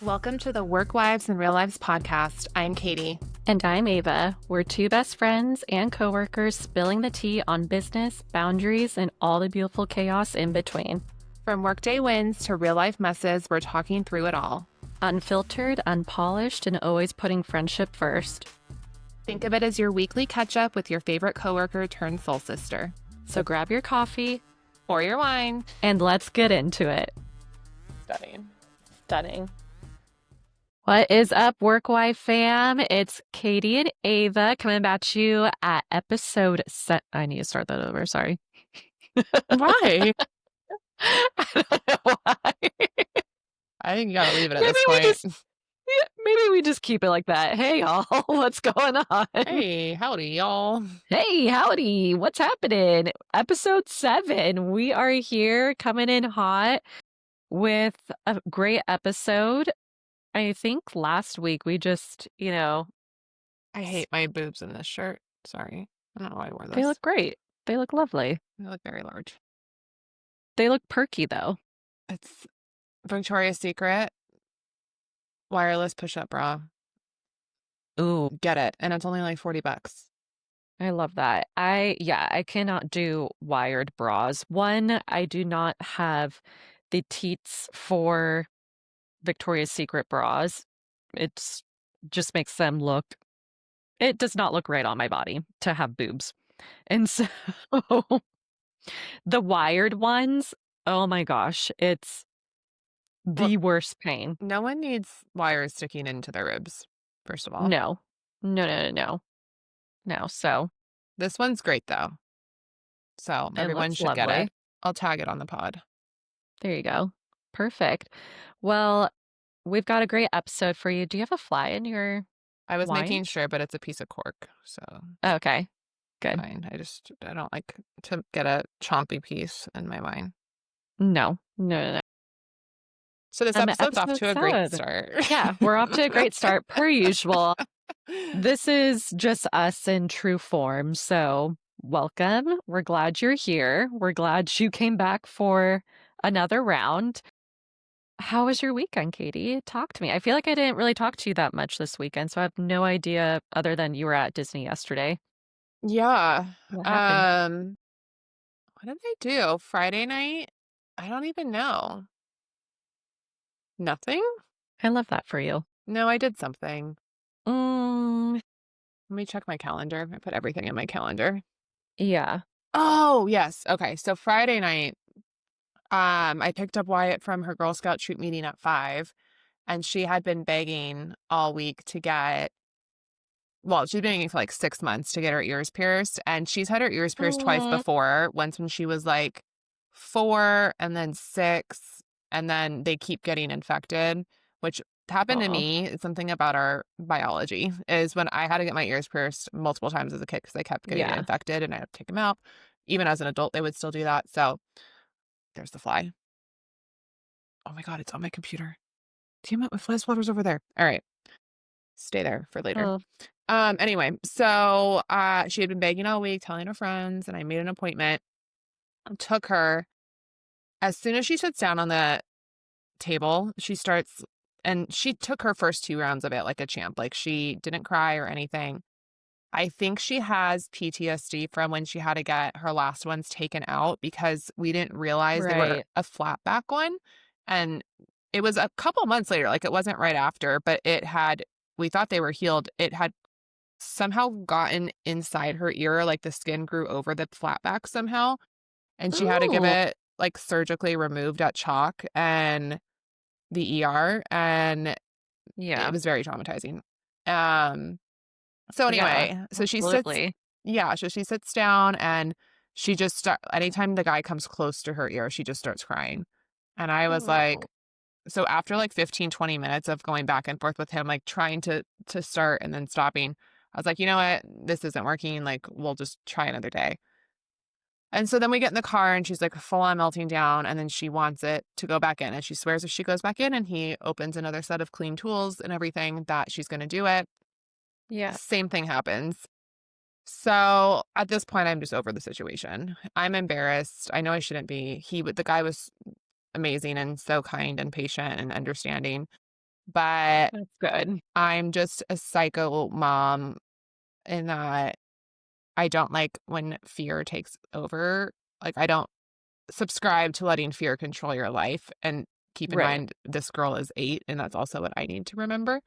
Welcome to the Work Wives and Real Lives podcast. I'm Katie. And I'm Ava. We're two best friends and coworkers spilling the tea on business, boundaries, and all the beautiful chaos in between. From workday wins to real life messes, we're talking through it all. Unfiltered, unpolished, and always putting friendship first. Think of it as your weekly catch up with your favorite coworker turned soul sister. So grab your coffee or your wine and let's get into it. Stunning. What is up, Work Wife fam? It's Katie and Ava coming at you at episode I need to start that over. Sorry. Why? I don't know why. I think you gotta leave it at this point. Maybe we just keep it like that. Hey, y'all. What's going on? Hey, howdy, y'all. Hey, howdy. What's happening? Episode 7. We are here coming in hot with a great episode. I think last week we just, I hate my boobs in this shirt. Sorry. I don't know why I wore this. They look great. They look lovely. They look very large. They look perky, though. It's Victoria's Secret wireless push-up bra. Ooh. Get it. And it's only like $40. I love that. I cannot do wired bras. One, I do not have the teats for Victoria's Secret bras. It's just makes them look, it does not look right on my body to have boobs. And so the wired ones, oh my gosh, it's the worst pain. No one needs wires sticking into their ribs, first of all. No. So this one's great though. So everyone should get it. I'll tag it on the pod. There you go. Perfect. Well, we've got a great episode for you. Do you have a fly in your I was wine? making sure, but it's a piece of cork. So okay. Good. Fine. I don't like to get a chompy piece in my wine. No. So this episode's off to a great start. Yeah, we're off to a great start per usual. This is just us in true form. So welcome. We're glad you're here. We're glad you came back for another round. How was your weekend, Katie? Talk to me. I feel like I didn't really talk to you that much this weekend, so I have no idea other than you were at Disney yesterday. Yeah. What happened? What did I do? Friday night? I don't even know. Nothing? I love that for you. No, I did something. Let me check my calendar. I put everything in my calendar. Yeah. Oh, yes. Okay. So Friday night, I picked up Wyatt from her Girl Scout troop meeting at 5, and she had been begging all week to get, she's been begging for like 6 months to get her ears pierced, and she's had her ears pierced twice before, once when she was like 4 and then 6, and then they keep getting infected, which happened to me. It's something about our biology is when I had to get my ears pierced multiple times as a kid because they kept getting infected and I had to take them out. Even as an adult, they would still do that. So there's the fly. Oh my God, it's on my computer. Damn it, my fly swatter's over there. All right. Stay there for later. Anyway, so she had been begging all week, telling her friends, and I made an appointment. Took her. As soon as she sits down on the table, she starts, and she took her first 2 rounds of it like a champ. Like she didn't cry or anything. I think she has PTSD from when she had to get her last ones taken out because we didn't realize they were a flat back one. And it was a couple months later, like it wasn't right after, but we thought they were healed. It had somehow gotten inside her ear, like the skin grew over the flat back somehow. And she had to give it like surgically removed at Chalk and the ER. And it was very traumatizing. So anyway, so she sits down and she just anytime the guy comes close to her ear, she just starts crying. And I was like, so after like 15-20 minutes of going back and forth with him, like trying to start and then stopping, I was like, you know what, this isn't working. Like, we'll just try another day. And so then we get in the car and she's like full on melting down, and then she wants it to go back in, and she swears if she goes back in and he opens another set of clean tools and everything that she's going to do it. Yeah. Same thing happens. So at this point, I'm just over the situation. I'm embarrassed. I know I shouldn't be. The guy was amazing and so kind and patient and understanding. but That's good. I'm just a psycho mom in that I don't like when fear takes over. Like, I don't subscribe to letting fear control your life. And keep in Right. mind, this girl is 8, and that's also what I need to remember.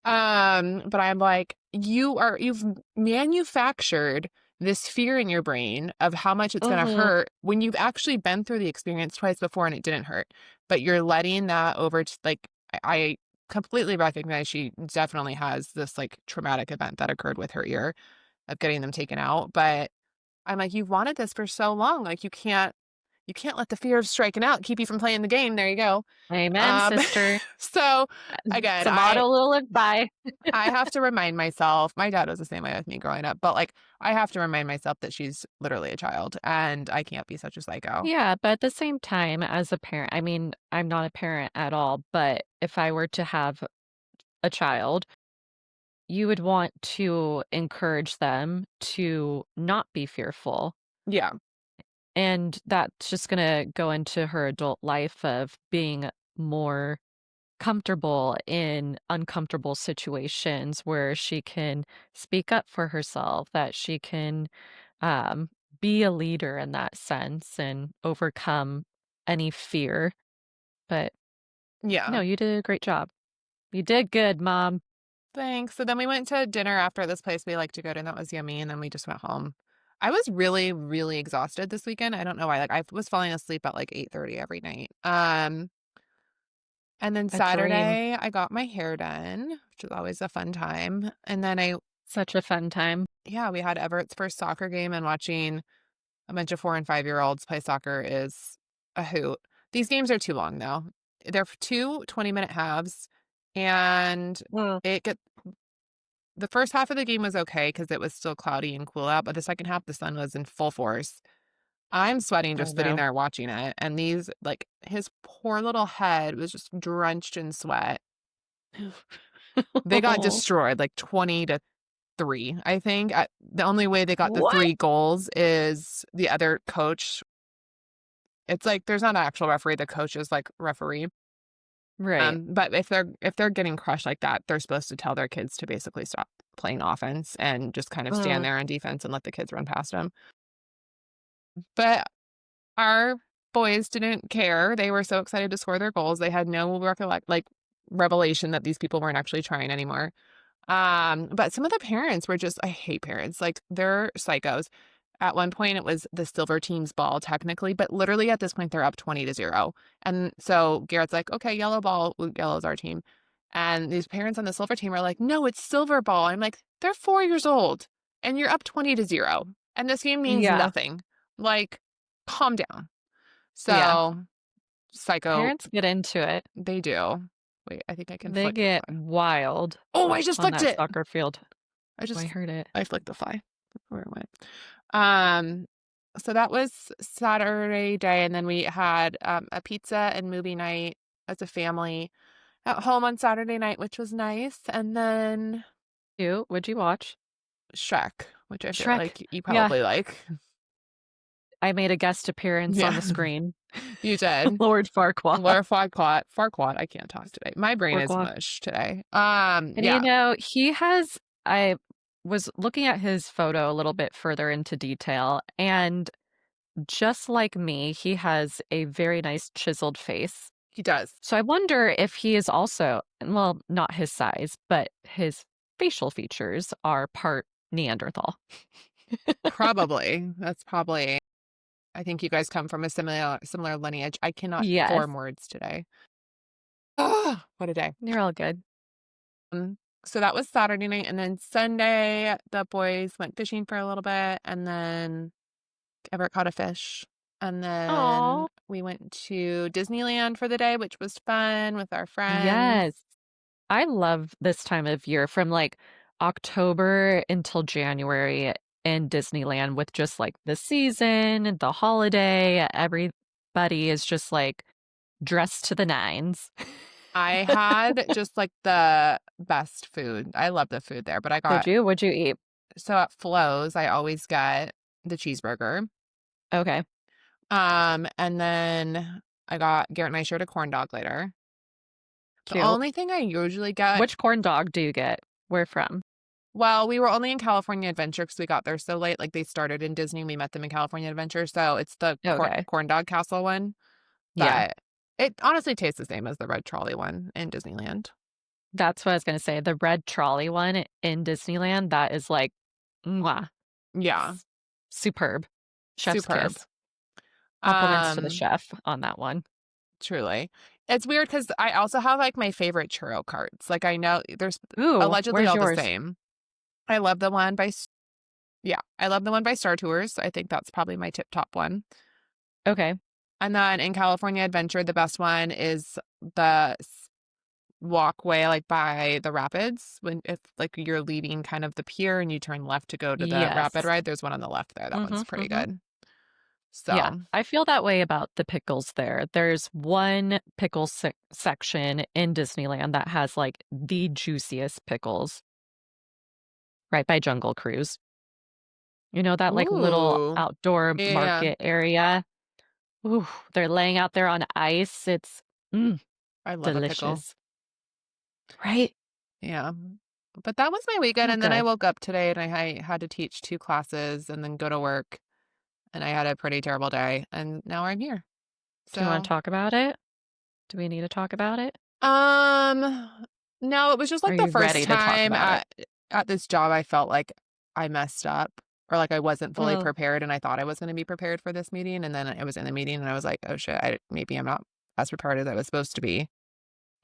But I'm like, you've manufactured this fear in your brain of how much it's gonna Mhm. hurt when you've actually been through the experience twice before and it didn't hurt. But you're letting that over to like I completely recognize she definitely has this like traumatic event that occurred with her ear of getting them taken out. But I'm like, you've wanted this for so long. Like you can't let the fear of striking out keep you from playing the game. There you go. Amen, Um, sister. so It's again, a motto to live by. I have to remind myself, my dad was the same way with me growing up, but like I have to remind myself that she's literally a child and I can't be such a psycho. Yeah, but at the same time, as a parent, I mean, I'm not a parent at all, but if I were to have a child, you would want to encourage them to not be fearful. Yeah. And that's just going to go into her adult life of being more comfortable in uncomfortable situations where she can speak up for herself, that she can um, be a leader in that sense and overcome any fear. But Yeah. no, you did a great job. You did good, Mom. Thanks. So then we went to dinner after this place we like to go to, and that was yummy. And then we just went home. I was really, really exhausted this weekend. I don't know why. Like I was falling asleep at like 8:30 every night. And then A dream. Saturday I got my hair done, which is always a fun time. And then Such a fun time. yeah, we had Everett's first soccer game, and watching a bunch of 4 and 5-year-olds play soccer is a hoot. These games are too long though. They're two 20-minute halves, and Mm, it get the first half of the game was okay because it was still cloudy and cool out, but the second half the sun was in full force. I'm sweating oh just sitting no. there watching it, and these like his poor little head was just drenched in sweat. They got destroyed like 20-3, I think. The only way they got the What? 3 goals is the other coach. It's like there's not an actual referee, the coach is like referee. Right. But if they're getting crushed like that, they're supposed to tell their kids to basically stop playing offense and just kind of stand Mm, there on defense and let the kids run past them. But our boys didn't care. They were so excited to score their goals. They had no revelation that these people weren't actually trying anymore. But some of the parents were just, I hate parents. Like they're psychos. At one point, it was the silver team's ball, technically, but literally at this point, they're up 20-0. And so Garrett's like, okay, yellow ball, yellow's our team. And these parents on the silver team are like, no, it's silver ball. I'm like, they're 4 years old and you're up 20-0. And this game means yeah. nothing. Like, calm down. Yeah. So, psycho, Parents get into it. they do. Wait, I think I can They flick the get fly. wild Oh, I just on flicked that it. soccer field. I I just, heard it. I flicked the fly. Where it went. Um, so that was Saturday day, and then we had a pizza and movie night as a family at home on Saturday night, which was nice. And then You, would you watch? Shrek, which I feel Shrek. like you Yeah. probably like. I made a guest appearance on Yeah, the screen. you did. Lord Farquaad. Laura Farquaad. I can't talk today. My brain is Farquaad. mush today. And Yeah, he has, I was looking at his photo a little bit further into detail, and just like me, he has a very nice chiseled face. he does. So I wonder if he is also, well, not his size, but his facial features are part Neanderthal. Probably. That's probably. I think you guys come from a similar lineage. I cannot Yes, form words today. Oh, what a day. you're all good. Um, so that was Saturday night, and then Sunday the boys went fishing for a little bit, and then Everett caught a fish. And then Oh, we went to Disneyland for the day, which was fun with our friends. yes. I love this time of year from like October until January in Disneyland with just like the season, the holiday, everybody is just like dressed to the nines. I had just like the best food. I love the food there, but I Did got you? What'd you eat? so at Flo's, I always get the cheeseburger. Okay. And then I got Garrett and I shared a corn dog later. The Cute. only thing I usually get, Which corn dog do you get? Where from? well, we were only in California Adventure because we got there so late. Like they started in Disney, we met them in California Adventure, so it's the Okay. corn dog castle one. Yeah. But it honestly tastes the same as the red trolley one in Disneyland. That's what I was going to say. The red trolley one in Disneyland, that is like, mwah, Yeah, superb. Chef's superb. kiss. Compliments to the Um, chef on that one. Truly. It's weird because I also have like my favorite churro carts. Like I know there's Ooh, allegedly where's all the yours? same. I love the one by yeah, I love the one by Star Tours. I think that's probably my tip top one. Okay. And then in California Adventure, the best one is the walkway like by the rapids. When if like you're leaving kind of the pier and you turn left to go to the rapid Yes. ride, there's one on the left there. That one's pretty Mm-hmm. good. Yeah, So, I feel that way about the pickles there. There's one pickle section in Disneyland that has like the juiciest pickles right by Jungle Cruise. You know, that like little ooh, outdoor yeah, market area. Ooh, they're laying out there on ice. It's I love a pickle. delicious. Right? Yeah. But that was my weekend. Oh, And then I good. woke up today and I had to teach 2 classes and then go to work. And I had a pretty terrible day. And now I'm here. Do you want to So, talk about it? Do we need to talk about it? um, no, it was just Or are like the you first ready to talk time about it? at this job I felt like I messed up or like I wasn't fully Mm, prepared and I thought I was going to be prepared for this meeting. And then I was in the meeting and I was like, oh shit, maybe I'm not as prepared as I was supposed to be.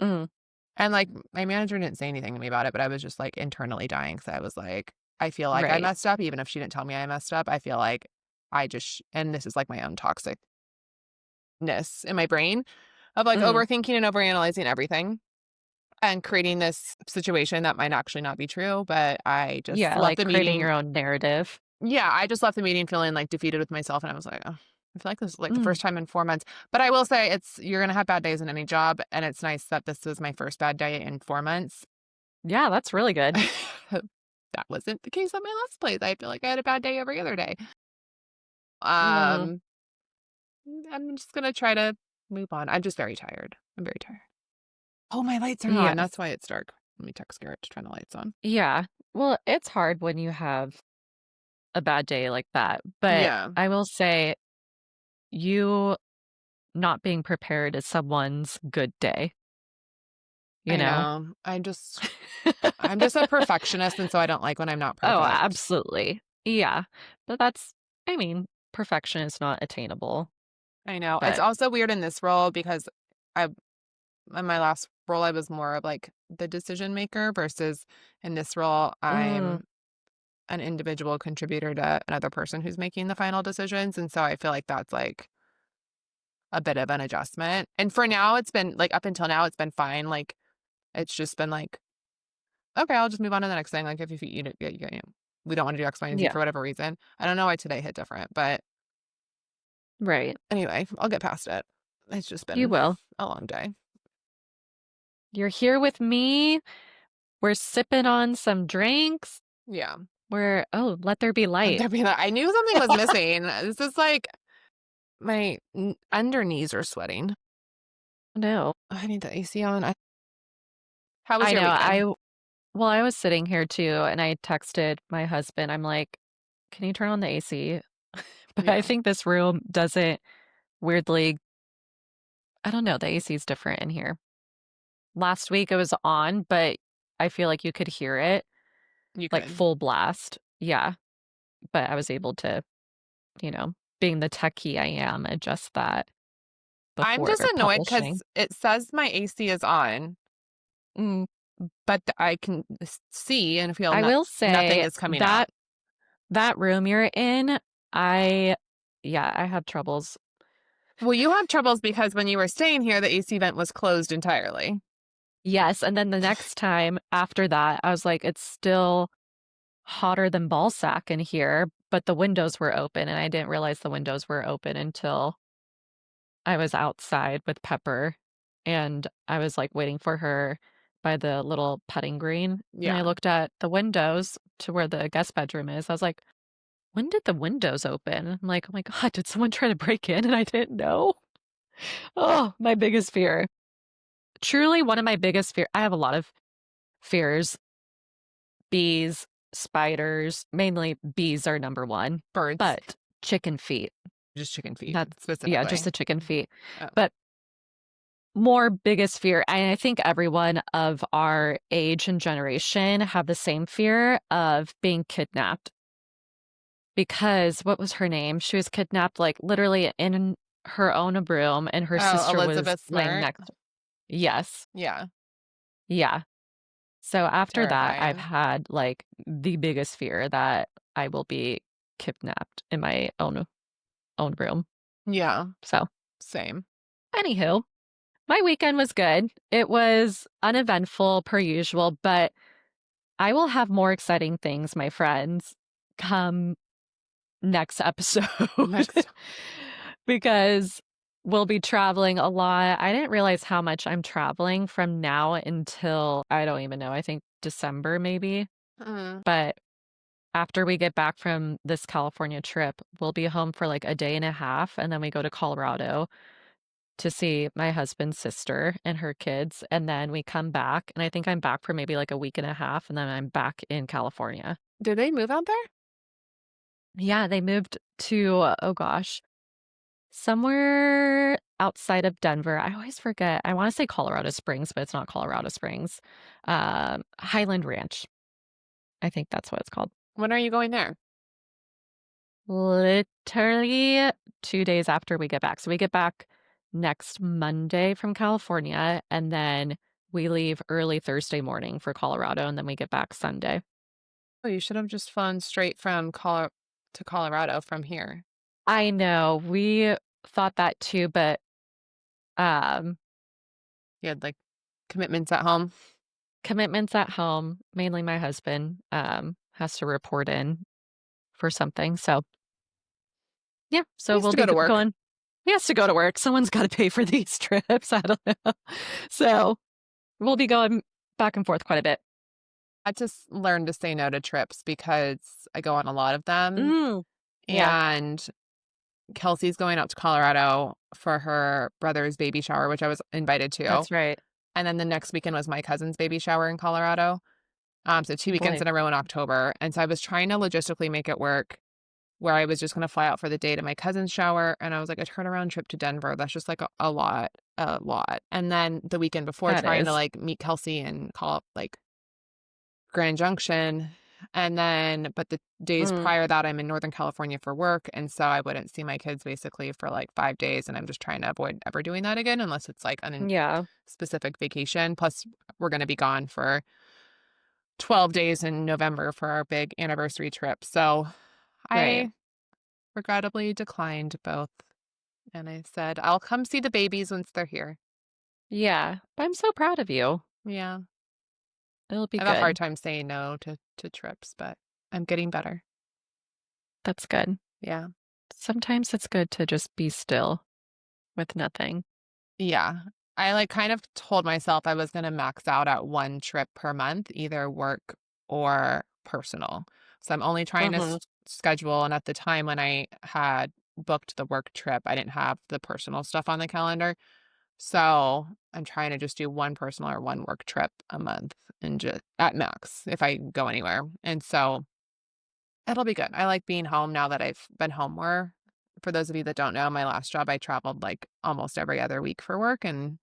mm, And, like, my manager didn't say anything to me about it, but I was just, like, internally dying. So I was like, I feel like I right. messed up, even if she didn't tell me I messed up. I feel like I just and this is, like, my own toxicness in my brain of, like, Mm, overthinking and overanalyzing everything and creating this situation that might actually not be true, but I just yeah, left like the creating meeting your own narrative. yeah, I just left the meeting feeling, like, defeated with myself, and I was like, "Oh, I feel like this is, like, the Mm, first time in 4 months." But I will say you're gonna have bad days in any job, and it's nice that this was my first bad day in 4 months. yeah, that's really good. That wasn't the case at my last place. I feel like I had a bad day every other day. Mm, Um, I'm just gonna try to move on. I'm just very tired. I'm very tired. Oh, my lights are on. yes. That's why it's dark. Let me text Garrett to turn the lights on. Yeah. Well, it's hard when you have a bad day like that. But Yeah, I will say, you not being prepared is someone's good day, you I know? know. I'm just a perfectionist, and so I don't like when I'm not Oh, perfect. absolutely. Yeah. But that's, I mean, perfection is not attainable. I know. It's But also weird in this role because I in my last role I was more of like the decision maker versus in this role mm, I'm an individual contributor to another person who's making the final decisions. And so I feel like that's like a bit of an adjustment. And for now, it's been like up until now, it's been fine. Like it's just been like, okay, I'll just move on to the next thing. Like if we don't want to do X, Y, and Z yeah, for whatever reason. I don't know why today hit different, but right. anyway, I'll get past it. It's just You been will. a long day. You're here with me. We're sipping on some drinks. Yeah. Oh, let there be light. I knew something was missing. This is like my under knees are sweating. No. I need the AC on. How was I your know. weekend? Well, I was sitting here too, and I texted my husband. I'm like, can you turn on the AC? But I Yeah. think this room doesn't weirdly, I don't know, the AC is different in here. Last week it was on, but I feel like you could hear it You like could. full blast. Yeah. But I was able to, being the techie I am, adjust that I'm before just annoyed publishing. because it says my AC is on, Mm, but I can see and feel I will nothing say is coming out. that room you're in, I, yeah, I had troubles. Well, you have troubles because when you were staying here, the AC vent was closed entirely. Yes. And then the next time after that, I was like, it's still hotter than ball sack in here, but the windows were open. And I didn't realize the windows were open until I was outside with Pepper and I was like waiting for her by the little putting green. And I Yeah. looked at the windows to where the guest bedroom is. I was like, when did the windows open? I'm like, oh my God, did someone try to break in and I didn't know? Oh, my biggest fear. truly one of my biggest fears. I have a lot of fears. Bees, spiders, mainly bees are number one, Birds. but chicken feet. Just chicken feet That's, specifically. yeah, just the chicken feet. Oh. But more biggest fear, and I think everyone of our age and generation have the same fear of being kidnapped. Because what was her name? She was kidnapped like literally in her own room, and her sister was Elizabeth laying Smart. next. Yes. Yeah. Yeah. So after that, I've Terrifying. had like the biggest fear that I will be kidnapped in my own room. Yeah. So, Same. anywho, my weekend was good. It was uneventful per usual, but I will have more exciting things, my friends, come next episode. Next. Because we'll be traveling a lot. I didn't realize how much I'm traveling from now until I don't even know, I think December maybe. Mm. But after we get back from this California trip, we'll be home for like a day and a half, and then we go to Colorado to see my husband's sister and her kids, and then we come back, and I think I'm back for maybe like a week and a half, and then I'm back in California. Did they move out there? Yeah, they moved to, oh gosh, somewhere outside of Denver. I always forget. I want to say Colorado Springs, but it's not Colorado Springs. Highland Ranch. I think that's what it's called. When are you going there? Literally 2 days after we get back. So we get back next Monday from California, and then we leave early Thursday morning for Colorado, and then we get back Sunday. Oh, you should have just flown straight from to Colorado from here. I know. We thought that too, but You had like commitments at home. commitments at home, mainly my husband, has to report in for something. So yeah, so He has we'll to be go to work. going. He has to go to work. Someone's got to pay for these trips. I don't know. So we'll be going back and forth quite a bit. I just learned to say no to trips because I go on a lot of them. Yeah, And Kelsey's going out to Colorado for her brother's baby shower, which I was invited to. that's right. And then the next weekend was my cousin's baby shower in Colorado. So 2 weekends Boy, in a row in October. And so I was trying to logistically make it work where I was just going to fly out for the day to my cousin's shower. And I was like, a turnaround trip to Denver. That's just like a lot, a lot. And then the weekend before that trying to is. like meet Kelsey and call up like Grand Junction. And then, but the days prior that I'm in Northern California for work. And so I wouldn't see my kids basically for like 5 days. And I'm just trying to avoid ever doing that again, unless it's like a Yeah, specific vacation. Plus, we're going to be gone for 12 days in November for our big anniversary trip. So right. I regrettably declined both. And I said, I'll come see the babies once they're here. Yeah, but I'm so proud of you. Yeah. It'll be I have a hard good. time saying no to trips, but I'm getting better. That's good. Yeah. Sometimes it's good to just be still with nothing. Yeah. I like kind of told myself I was going to max out at one trip per month, either work or personal. So I'm only trying to schedule. And at the time when I had booked the work trip, I didn't have the personal stuff on the calendar. So I'm trying to just do one personal or one work trip a month and just at max if I go anywhere. And so it'll be good. I like being home now that I've been home more. For those of you that don't know, my last job, I traveled like almost every other week for work and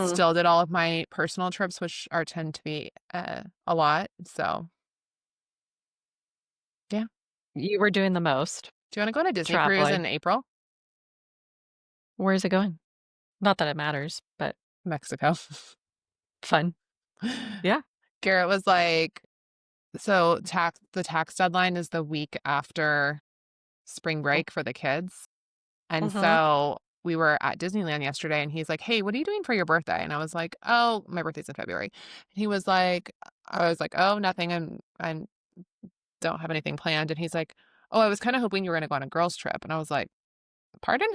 still did all of my personal trips, which are tend to be a lot. So, yeah. You were doing the most Do you want to go on a Disney cruise traveling. in April? Where is it going? Not that it matters, but Mexico. fun. Yeah. Garrett was like, so the tax deadline is the week after spring break for the kids. And so we were at Disneyland yesterday and he's like, hey, what are you doing for your birthday? And I was like, oh, my birthday's in February. And he was like, I was like, oh, nothing. I don't have anything planned. And he's like, oh, I was kind of hoping you were going to go on a girls trip. And I was like, pardon?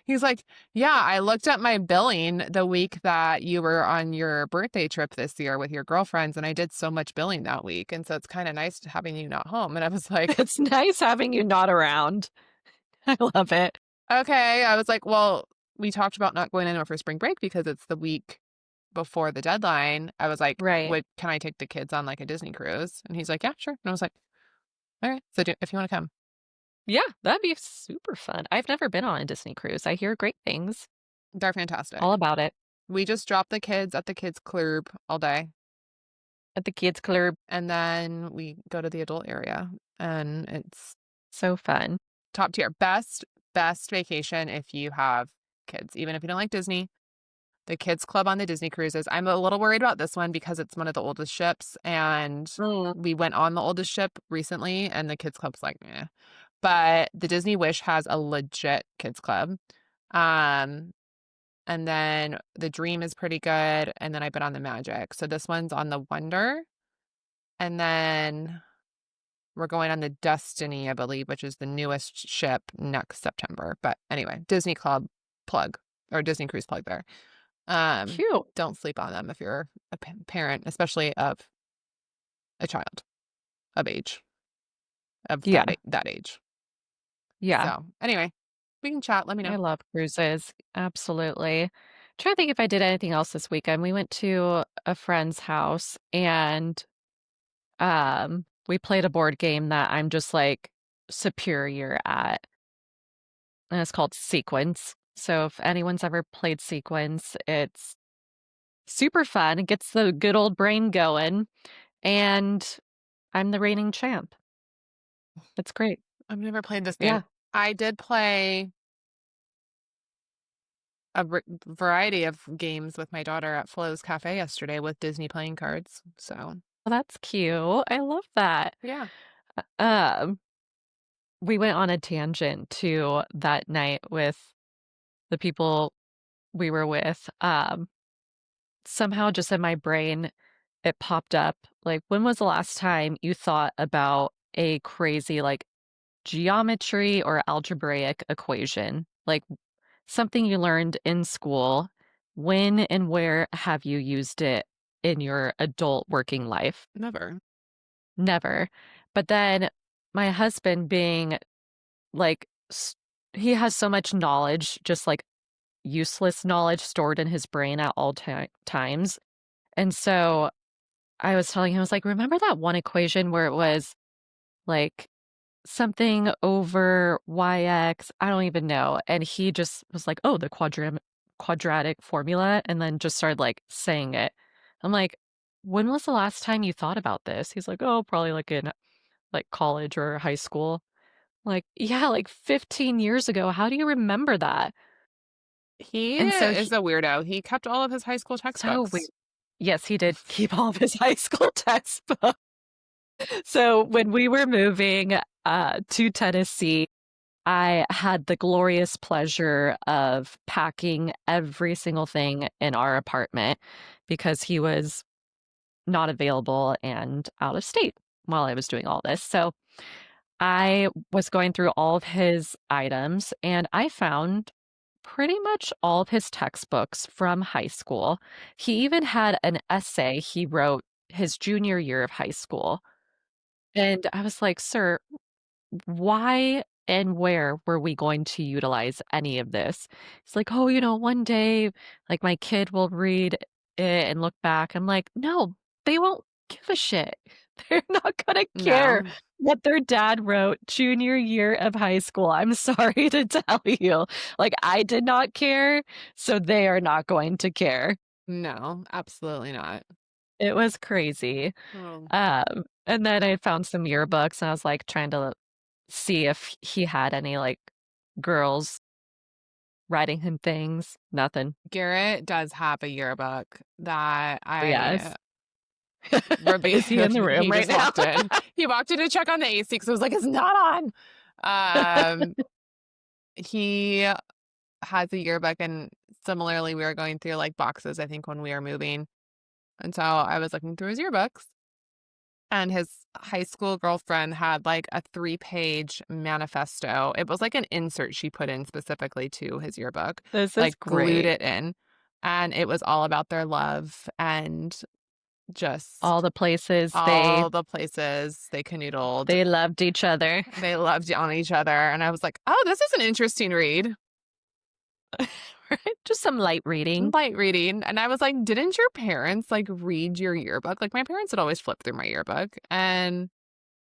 He's like, yeah, I looked at my billing the week that you were on your birthday trip this year with your girlfriends, and I did so much billing that week. And so it's kind of nice having you not home. And I was like, It's nice having you not around. I love it. okay. I was like, well, we talked about not going anywhere for spring break because it's the week before the deadline, I was like, Right. can I take the kids on like a Disney cruise? And he's like, yeah, sure. And I was like, all right. So if you want to come, Yeah, that'd be super fun. I've never been on a Disney cruise. I hear great things they're all fantastic. about it. We just dropped the kids at the kids club all day. At the kids club. And then we go to the adult area, and it's So fun. top tier. Best vacation if you have kids, even if you don't like Disney. The kids club on the Disney cruises. I'm a little worried about this one because it's one of the oldest ships, and Mm. we went on the oldest ship recently, and the kids club's like, eh. But the Disney Wish has a legit kids club. Um, and then the Dream is pretty good, and then I've been on the Magic. So this one's on the Wonder, and then we're going on the Destiny, I believe, which is the newest ship next September. But anyway, Disney Club plug or Disney Cruise plug there. Cute. Don't sleep on them if you're a parent, especially of a child of age, of Yeah. that age. Yeah. So anyway, we can chat. Let me know. I love cruises. Absolutely. Trying to think if I did anything else this weekend. We went to a friend's house and we played a board game that I'm just like superior at. And it's called Sequence. So if anyone's ever played Sequence, it's super fun. It gets the good old brain going. And I'm the reigning champ. It's great. I've never played this game. Yeah. I did play a variety of games with my daughter at Flo's Cafe yesterday with Disney playing cards. So Well, that's cute. I love that. yeah, Um, we went on a tangent to that night with the people we were with. Somehow just in my brain, it popped up like, when was the last time you thought about a crazy like geometry or algebraic equation? Like something you learned in school. When and where have you used it in your adult working life? never. Never. But then my husband being like, he has so much knowledge, just like useless knowledge stored in his brain at all times. And so I was telling him, I was like, remember that one equation where it was like something over yx? I don't even know. And he just was like, oh, the quadratic formula. And then just started like saying it. I'm like, when was the last time you thought about this? He's like, oh, probably like in like college or high school. Like, yeah, like 15 years ago. How do you remember that? He And so is a weirdo. He kept all of his high school so weird. textbooks. Yes, he did keep all of his high school textbooks. So when we were moving to Tennessee, I had the glorious pleasure of packing every single thing in our apartment because he was not available and out of state while I was doing all this. So I was going through all of his items and I found pretty much all of his textbooks from high school. He even had an essay he wrote his junior year of high school. And I was like, sir, why and where were we going to utilize any of this? It's like, oh, one day, like my kid will read it and look back. I'm like, no, they won't give a shit. They're not gonna care No, what their dad wrote junior year of high school. I'm sorry to tell you. Like, I did not care, so they are not going to care. no, absolutely not. It was crazy. Oh. And then I found some yearbooks and I was like trying to see if he had any like girls writing him things. Nothing. Garrett does have a yearbook that Yes. I Is he in the room he right just now? walked in. He walked in to check on the AC because I was like, it's not on. He has a yearbook, and similarly, we were going through like boxes, I think, when we were moving. And so I was looking through his yearbooks, and his high school girlfriend had like a 3-page manifesto. It was like an insert she put in specifically to his yearbook, This is like glued great. it in. And it was all about their love and All just the places all the places they canoodled. they loved each other. They loved on each other. And I was like, oh, this is an interesting read. Just some light reading. Light reading. And I was like, didn't your parents like read your yearbook? Like my parents would always flip through my yearbook. And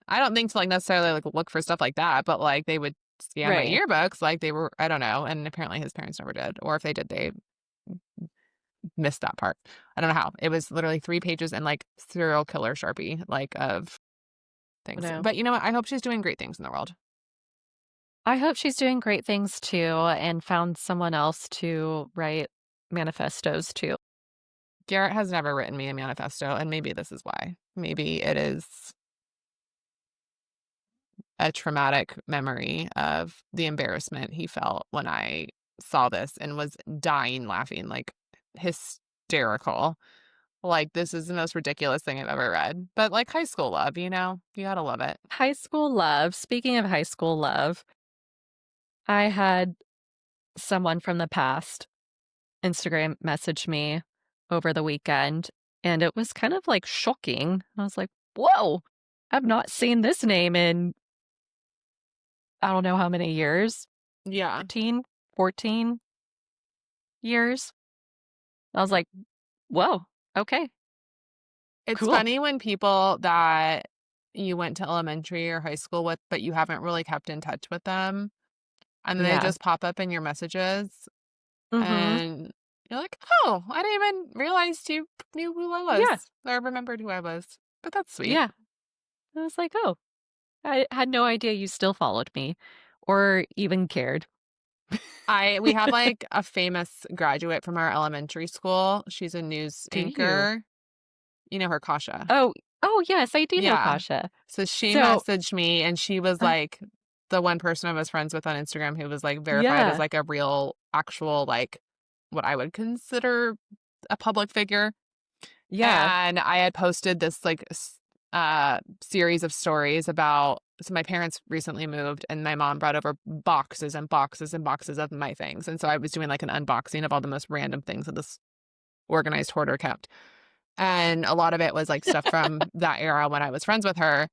I don't think to like necessarily like look for stuff like that, but like they would scan my Right. yearbooks like they were, I don't know. And apparently his parents never did. Or if they did, they missed that part. I don't know how. It was literally 3 pages and like serial killer Sharpie, like of things. No. But you know what? I hope she's doing great things in the world. I hope she's doing great things too and found someone else to write manifestos to. Garrett has never written me a manifesto, and maybe this is why. Maybe it is a traumatic memory of the embarrassment he felt when I saw this and was dying laughing, like hysterical. Like, this is the most ridiculous thing I've ever read. But like high school love, you know, you gotta love it. High school love. Speaking of high school love, I had someone from the past Instagram message me over the weekend, and it was kind of like shocking. I was like, whoa, I've not seen this name in I don't know how many years, Yeah. 13, 14 years. I was like, whoa, okay, It's cool. funny when people that you went to elementary or high school with, but you haven't really kept in touch with them, and then they Yeah. just pop up in your messages, Mm-hmm. and you're like, oh, I didn't even realize you knew who I was Yeah. or remembered who I was. But that's sweet. Yeah. I was like, oh, I had no idea you still followed me or even cared. We had like a famous graduate from our elementary school. She's a news Do you? anchor. You know her, Kasha. Oh, yes, I do know Yeah. Kasha. So she So, messaged me, and she was uh, like the one person I was friends with on Instagram who was like verified as yeah, like a real, actual, like what I would consider a public figure. yeah, And I had posted this like series of stories about. So my parents recently moved, and my mom brought over boxes and boxes and boxes of my things. And so I was doing like an unboxing of all the most random things that this organized hoarder kept. And a lot of it was like stuff from that era when I was friends with her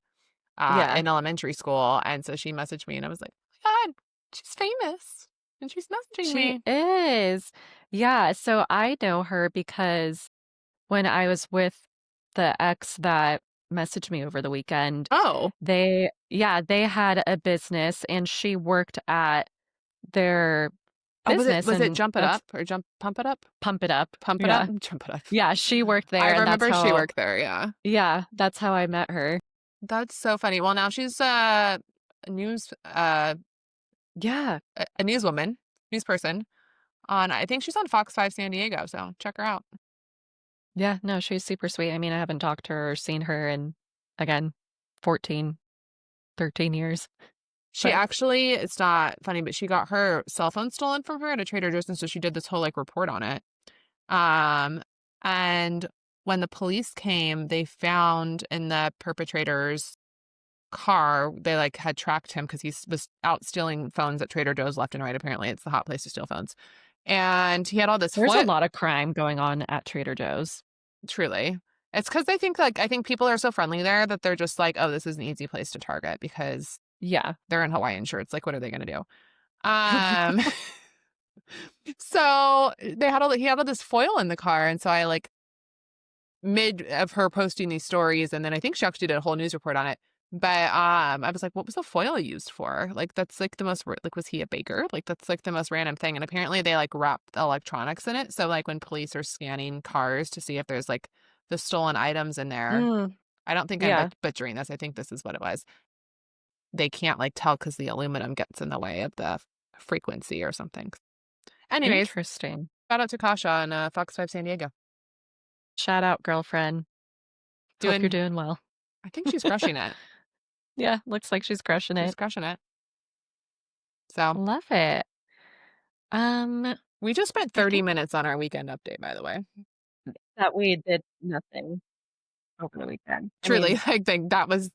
yeah. in elementary school. And so she messaged me, and I was like, oh my God, she's famous. And she's messaging She me. is. Yeah, so I know her because when I was with the ex that messaged me over the weekend, Oh, they had a business and she worked at their oh, business was it and Jump It that's Up or Pump It Up? Pump It Up. Pump It Up? Yeah. Jump It Up. Yeah, she worked I there and remember she worked there. Yeah. that's how I met her. That's so funny. Well, now she's a news Yeah. a newswoman, news person on. I think she's on Fox 5 San Diego. So check her out. Yeah, no, she's super sweet. I mean, I haven't talked to her or seen her in, again, 14, 13 years. She But actually, it's not funny, but she got her cell phone stolen from her at a Trader Joe's, and so she did this whole like report on it. Um, and when the police came, they found in the perpetrator's car, they like had tracked him because he was out stealing phones at Trader Joe's left and right. Apparently, it's the hot place to steal phones. And he had all this there's a foot. lot of crime going on at Trader Joe's. Truly, it's because I think people are so friendly there that they're just like, oh, this is an easy place to target because Yeah. they're in Hawaiian shirts. Like, what are they gonna do? Um, so he had all this foil in the car, and so I like mid of her posting these stories, and then I think she actually did a whole news report on it. But I was like, what was the foil used for? Like, that's like the most like, was he a baker? Like, that's like the most random thing. And apparently they like wrap electronics in it. So like when police are scanning cars to see if there's like the stolen items in there, Mm, I don't think I'm yeah. butchering this. I think this is what it was. They can't like tell because the aluminum gets in the way of the frequency or something. Anyways, Interesting. shout out to Kasha on Fox 5 San Diego. Shout out, girlfriend. Hope you're Doing, doing well. I think she's crushing it. Yeah, looks like she's crushing She's it. crushing it. So Love it. Um, we just spent I 30 think minutes on our weekend update, by the way. that we did nothing over the weekend. I Truly, mean, I think that was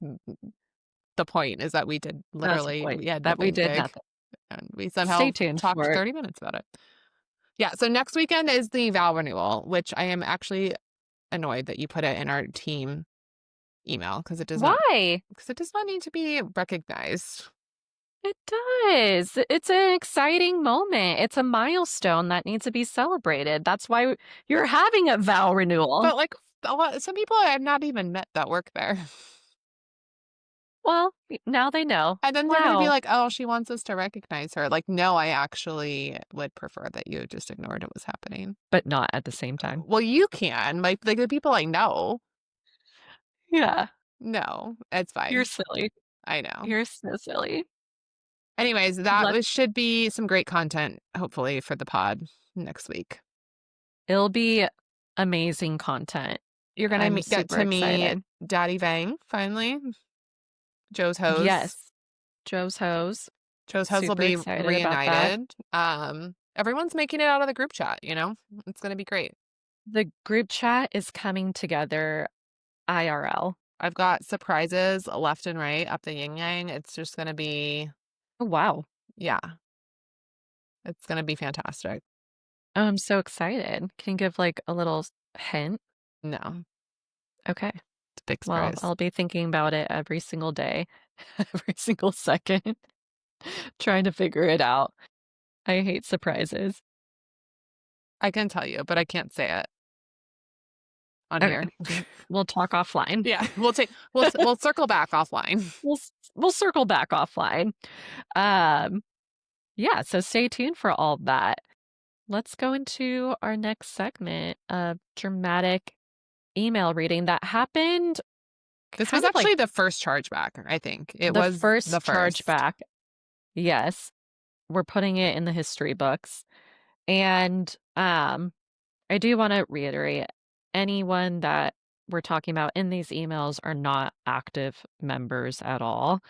the point, is that we did that's the literally, point, we had that we nothing did big, nothing. and we Stay somehow tuned talked for it. 30 minutes about it. Yeah, so next weekend is the vow renewal, which I am actually annoyed that you put it in our team email because it does not Why? need to be recognized. It does. It's an exciting moment. It's a milestone that needs to be celebrated. That's why you're having a vow renewal. But like some people I've not even met that work there. Well, now they know. And then they're going to be Wow. like, oh, she wants us to recognize her. Like, no, I actually would prefer that you just ignored it was happening. But not at the same time. Well, you can. Like the people I know. Yeah. No, it's You're fine. silly. I know. You're so silly. Anyways, Let's should be some great content, hopefully, for the pod next week. It'll be amazing content. You're going I'm to get super to meet excited. Daddy Vang, finally. Joe's hose. Yes. Joe's hose. Joe's hose will Super be excited about that. reunited. Everyone's making it out of the group chat, you know? It's going to be great. The group chat is coming together IRL. I've got surprises left and right up the yin yang. It's just going to be, Oh, wow. yeah, it's going to be fantastic. Oh, I'm so excited. Can you give like a little hint? No, Okay. it's a big Well, surprise. I'll be thinking about it every single day, every single second, trying to figure it out. I hate surprises. I can tell you, but I can't say it on Okay. here. We'll talk offline. Yeah, we'll circle back offline. We'll circle back offline. Um, yeah, so stay tuned for all that. Let's go into our next segment of dramatic email reading that happened This was kind of like actually the first chargeback, I think. It the was the first first. chargeback. Yes, we're putting it in the history books. And I do want to reiterate, anyone that we're talking about in these emails are not active members at all.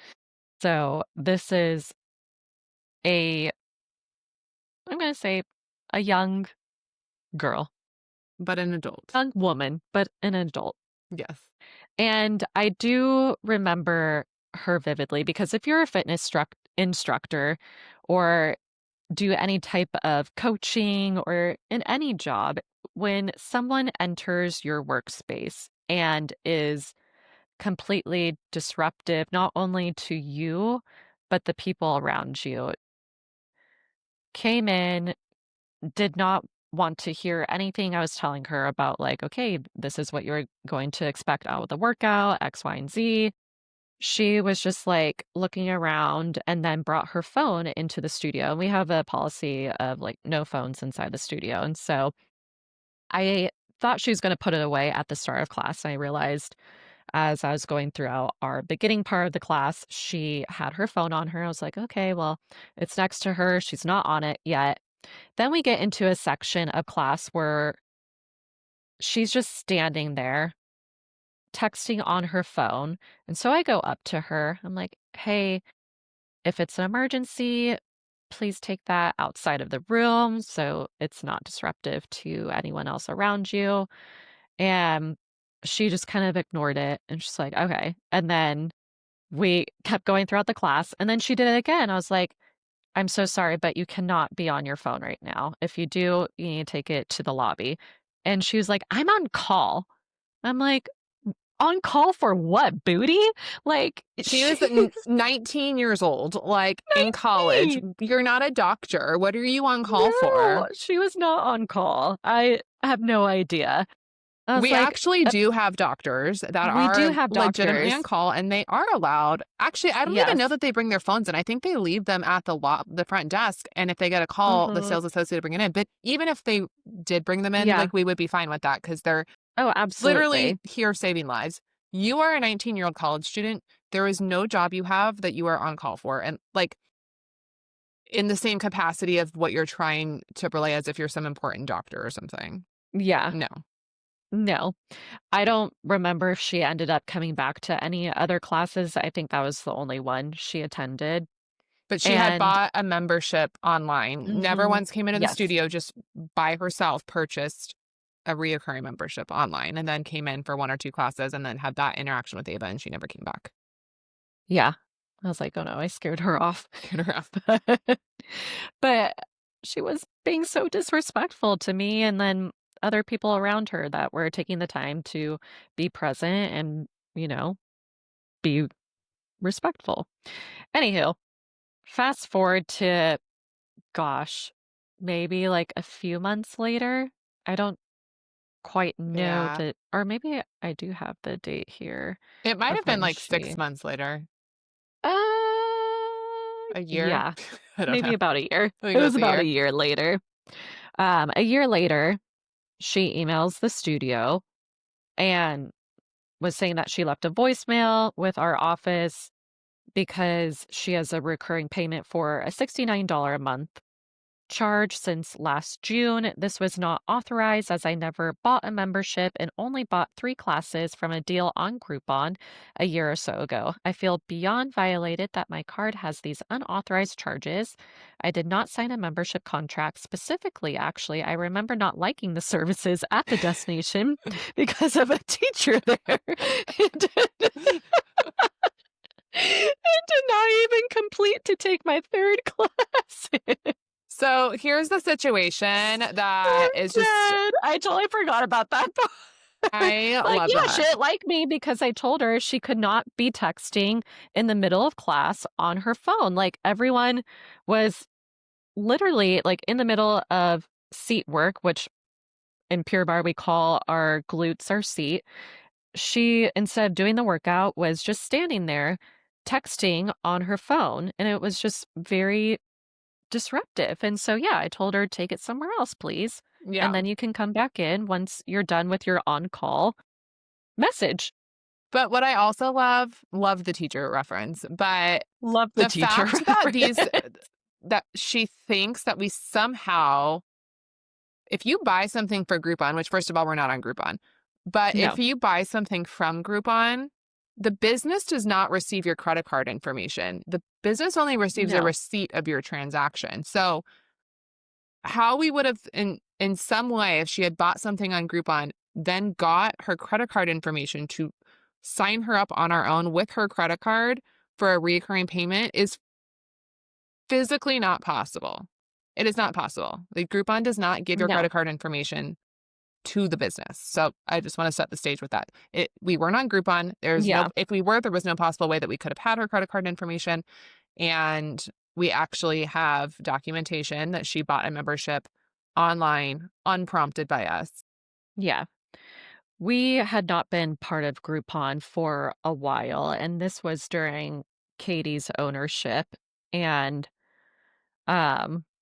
So this is I'm going to say a young girl, But an adult. young woman, but an adult. Yes. And I do remember her vividly because if you're a fitness instructor or do any type of coaching or in any job, when someone enters your workspace and is completely disruptive, not only to you, but the people around you, came in, did not want to hear anything I was telling her about, like, okay, this is what you're going to expect out of the workout, X, Y, and Z. She was just like looking around and then brought her phone into the studio. And we have a policy of like no phones inside the studio. And so I thought she was going to put it away at the start of class. And I realized as I was going throughout our beginning part of the class, she had her phone on her. I was like, okay, well, it's next to her. She's not on it yet. Then we get into a section of class where she's just standing there texting on her phone. And so I go up to her. I'm like, hey, if it's an emergency, please take that outside of the room so it's not disruptive to anyone else around you. And she just kind of ignored it and she's like, okay. And then we kept going throughout the class. And then she did it again. I was like, I'm so sorry, but you cannot be on your phone right now. If you do, you need to take it to the lobby. And she was like, I'm on call. I'm like, on call for what, booty? Like, She was 19 years old, like in 19. college. You're not a doctor. What are you on call No, for? she was not on call. I have no idea. I was We like, actually do have doctors that we do are have legitimately on doctors. call, and they are allowed. Actually, I don't even know Yes. that they bring their phones in. I think they leave them at the front desk, and if they get a call, the Mhm. sales associate will bring it in. But even if they did bring them in, Yeah. like we would be fine with that because they're Oh, literally absolutely. here saving lives. You are a 19-year-old college student. There is no job you have that you are on call for, and like in the same capacity of what you're trying to relay as if you're some important doctor or something. Yeah. No. No. I don't remember if she ended up coming back to any other classes. I think that was the only one she attended. But she had And bought a membership online. Never mhm, once came into the yes. studio, just by herself purchased a reoccurring membership online and then came in for one or two classes and then had that interaction with Ava and she never came back. Yeah. I was like, "Oh, no, I scared her off." Get her off. But she was being so disrespectful to me and then other people around her that were taking the time to be present and, be respectful. Anywho, Fast forward to, gosh, maybe like a few months later. I don't quite know Yeah. that, or maybe I do have the date here It might of have been when like 6 she, months later. A year? yeah, I don't maybe know. about a year. I think It it was was a about a year. year later. A year later, she emails the studio and was saying that she left a voicemail with our office because she has a recurring payment for a $69 a month charge since last June. This was not authorized as I never bought a membership and only bought 3 classes from a deal on Groupon a year or so ago. I feel beyond violated that my card has these unauthorized charges. I did not sign a membership contract specifically, actually. I remember not liking the services at the destination because of a teacher there. And did not even complete to take my 3rd class. So here's the situation that I'm is just dead. I totally forgot about that part. I Like, love yeah, she that. didn't like me because I told her she could not be texting in the middle of class on her phone. Like, everyone was literally, like, in the middle of seat work, which in Pure Barre we call our glutes our seat. She, instead of doing the workout, was just standing there texting on her phone, and it was just very disruptive. And so, yeah, I told her, take it somewhere else, please. And Yeah. then you can come back in once you're done with your on call message. But what I also love the teacher reference, but Love the the teacher fact that reference. that she thinks that we somehow if you buy something for Groupon, which first of all, we're not on Groupon, but if No, you buy something from Groupon, the business does not receive your credit card information. The business only receives a no, receipt of your transaction. So how we would have in some way, if she had bought something on Groupon, then got her credit card information to sign her up on our own with her credit card for a recurring payment is physically not possible. It is not possible. Like Groupon does not give your no. credit card information to the business. So I just want to set the stage with that. We weren't on Groupon. There's no Yeah, if we were, there was no possible way that we could have had her credit card information. And we actually have documentation that she bought a membership online unprompted by us. yeah. We had not been part of Groupon for a while, and this was during Katie's ownership. And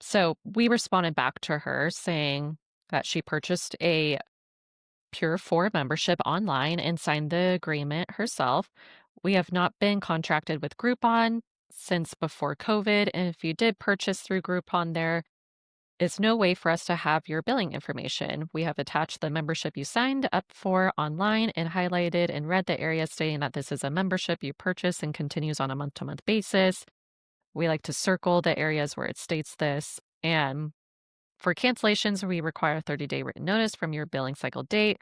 so we responded back to her saying that she purchased a Pure 4 membership online and signed the agreement herself. We have not been contracted with Groupon since before COVID, and if you did purchase through Groupon, there is no way for us to have your billing information. We have attached the membership you signed up for online and highlighted in red the area stating that this is a membership you purchased and continues on a month to month basis. We like to circle the areas where it states this. And for cancellations, we require a 30-day written notice from your billing cycle date.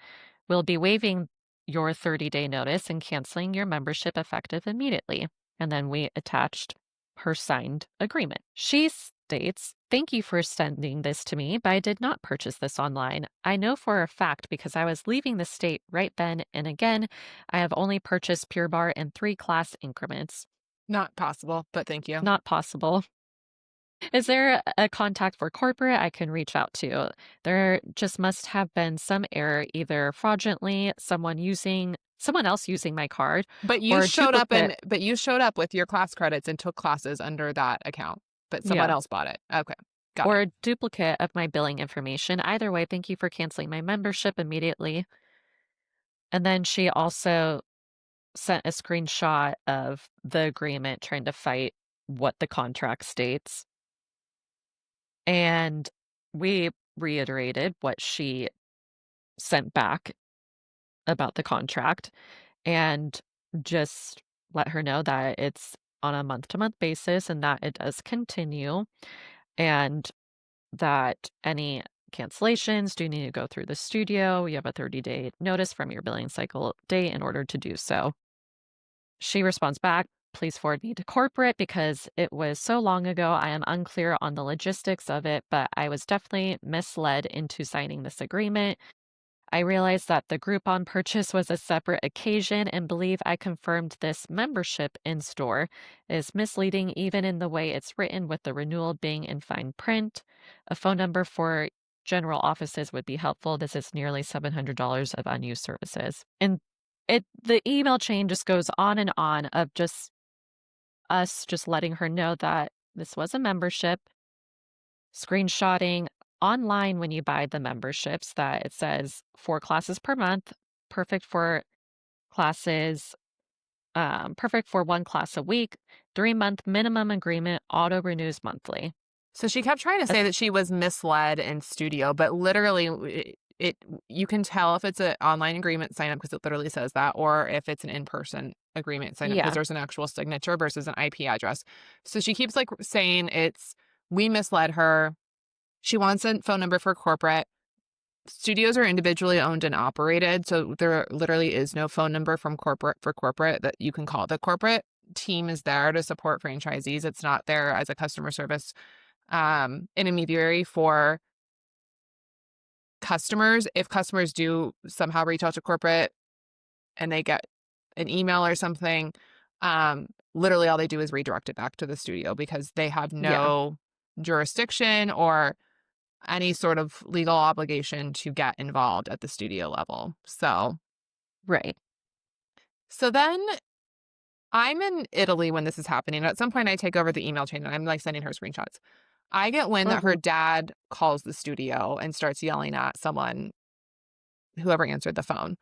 We'll be waiving your 30-day notice and canceling your membership effective immediately. And then we attached her signed agreement. She states, "Thank you for sending this to me, but I did not purchase this online. I know for a fact because I was leaving the state right then and again. I have only purchased Pure Barre in 3 class increments. Not possible, but thank you. Not possible. Is there a contact for corporate I can reach out to? There just must have been some error, either fraudulently, someone else using my card, But you or a showed up duplicate. with your class credits and took classes under that account, but someone Yeah, else bought it. Okay. Got or it. a duplicate of my billing information. Either way, thank you for canceling my membership immediately." And then she also sent a screenshot of the agreement trying to fight what the contract states. And we reiterated what she sent back about the contract and just let her know that it's on a month to month basis and that it does continue and that any cancellations do need to go through the studio. You have a 30-day notice from your billing cycle date in order to do so. She responds back, "Please forward me to corporate because it was so long ago. I am unclear on the logistics of it, but I was definitely misled into signing this agreement. I realized that the Groupon purchase was a separate occasion and believe I confirmed this membership in store is misleading even in the way it's written with the renewal being in fine print. A phone number for general offices would be helpful. This is nearly $700 of unused services. And the email chain just goes on and on of just us just letting her know that this was a membership, screenshotting online when you buy the memberships that it says 4 classes per month, perfect for classes, perfect for 1 class a week, 3-month minimum agreement, auto renews monthly. So she kept trying to say that she was misled in studio, but literally you can tell if it's an online agreement sign up because it literally says that, or if it's an in-person agreement sign up because Yeah, there's an actual signature versus an IP address. So she keeps like saying we misled her. She wants a phone number for corporate. Studios are individually owned and operated, so there literally is no phone number from corporate for corporate that you can call. The corporate team is there to support franchisees. It's not there as a customer service intermediary for customers. If customers do somehow reach out to corporate and they get an email or something, literally all they do is redirect it back to the studio because they have yeah, no jurisdiction or any sort of legal obligation to get involved at the studio level. right. So then I'm in Italy when this is happening. At some point, I take over the email chain and I'm like sending her screenshots. I get wind that her Mhm. dad calls the studio and starts yelling at someone, whoever answered the phone.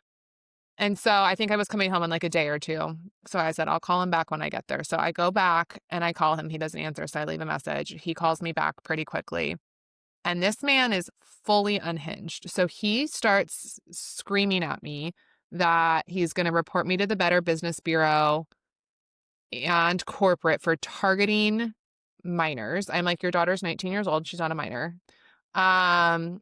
And so I think I was coming home in like a day or two. So I said, I'll call him back when I get there. So I go back and I call him. He doesn't answer. So I leave a message. He calls me back pretty quickly. And this man is fully unhinged. So he starts screaming at me that he's going to report me to the Better Business Bureau and corporate for targeting minors. I'm like, your daughter's 19 years old. She's not a minor. Um,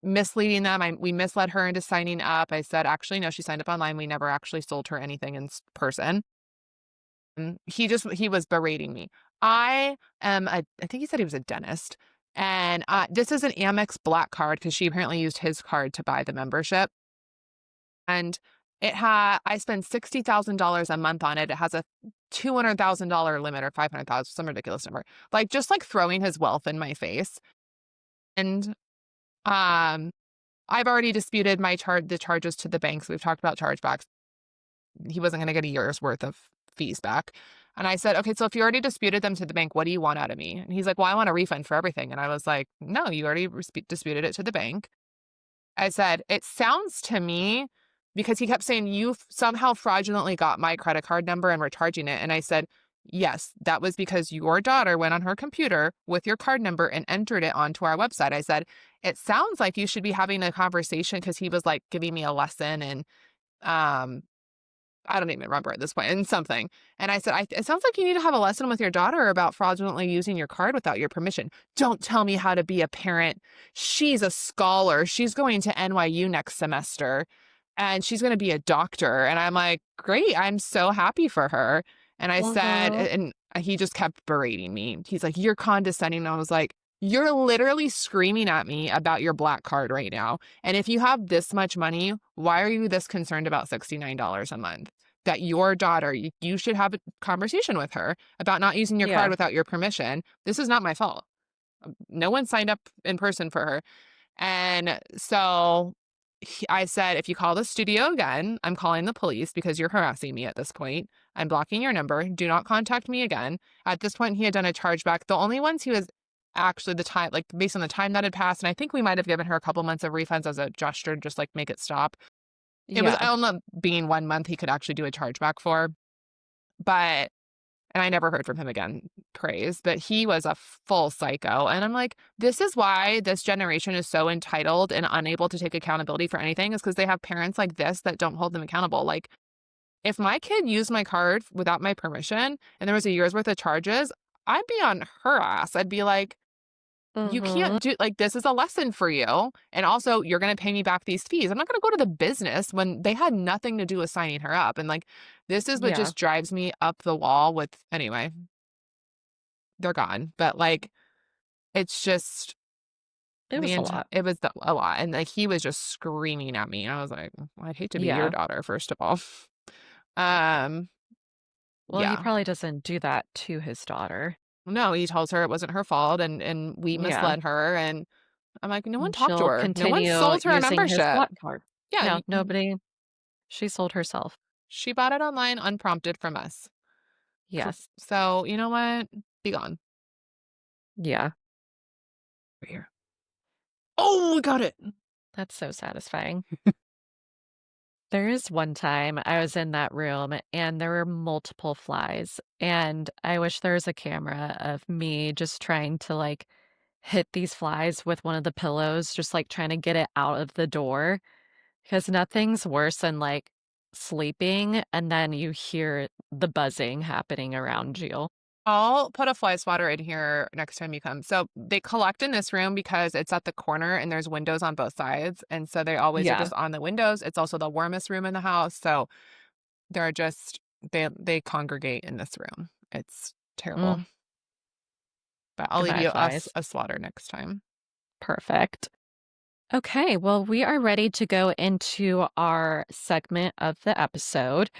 Misleading them. We misled her into signing up. I said, actually, no, she signed up online. We never actually sold her anything in person. He was berating me. I think he said he was a dentist. And this is an Amex Black card because she apparently used his card to buy the membership. And I spend $60,000 a month on it. It has a $200,000 limit or 500,000, some ridiculous number. Like just like throwing his wealth in my face. And um, I've already disputed the charges to the banks. We've talked about chargebacks. He wasn't going to get a year's worth of fees back. And I said, okay, so if you already disputed them to the bank, what do you want out of me? And he's like, well, I want a refund for everything. And I was like, no, you already disputed it to the bank. I said, it sounds to me, because he kept saying, you somehow fraudulently got my credit card number and were charging it. And I said, yes, that was because your daughter went on her computer with your card number and entered it onto our website. I said, it sounds like you should be having a conversation because he was like giving me a lesson and um, I don't even remember at this point, and something. And I said, it sounds like you need to have a lesson with your daughter about fraudulently using your card without your permission. Don't tell me how to be a parent. She's a scholar. She's going to NYU next semester and she's going to be a doctor. And I'm like, great. I'm so happy for her. And I said, Mhm. and he just kept berating me. He's like, you're condescending. And I was like, you're literally screaming at me about your black card right now. And if you have this much money, why are you this concerned about $69 a month? That your daughter, you should have a conversation with her about not using your card Yeah. without your permission. This is not my fault. No one signed up in person for her. And so I said, if you call the studio again, I'm calling the police because you're harassing me at this point. I'm blocking your number. Do not contact me again. At this point, he had done a chargeback. The only ones he was actually the time, like based on the time that had passed, and I think we might have given her a couple months of refunds as a gesture, just like make it stop. It was, I Yeah. don't know, being 1 month he could actually do a chargeback for, but and I never heard from him again, praise, but he was a full psycho. And I'm like, this is why this generation is so entitled and unable to take accountability for anything, is because they have parents like this that don't hold them accountable. Like, if my kid used my card without my permission and there was a year's worth of charges, I'd be on her ass. I'd be like, you Mhm. can't do, like, this is a lesson for you. And also, you're going to pay me back these fees. I'm not going to go to the business when they had nothing to do with signing her up. And like, this is what Yeah. just drives me up the wall with, anyway, they're gone. But like, it's just, It was a lot. It was a lot. And like he was just screaming at me. I was like, I'd hate to be your Yeah. daughter, first of all. Um, Well, he yeah. probably doesn't do that to his daughter. No, he tells her it wasn't her fault and we Yeah. misled her. And I'm like, no one And talked to she'll her. No one continue sold her a using his membership. SWAT card. Yeah, No, nobody. She sold herself. she bought it online unprompted from us. Yes. So, you know what? Be gone. Yeah. Over here. Oh, we got it. That's so satisfying. There is one time I was in that room and there were multiple flies, and I wish there was a camera of me just trying to like hit these flies with one of the pillows, just like trying to get it out of the door because nothing's worse than like sleeping and then you hear the buzzing happening around you. I'll put a fly swatter in here next time you come. So they collect in this room because it's at the corner and there's windows on both sides. And so they always are Yeah. just on the windows. It's also the warmest room in the house. So they're just they congregate in this room. It's terrible. Mm, But I'll leave goodbye, you flies. a swatter next time. Perfect. Okay, well, we are ready to go into our segment of the episode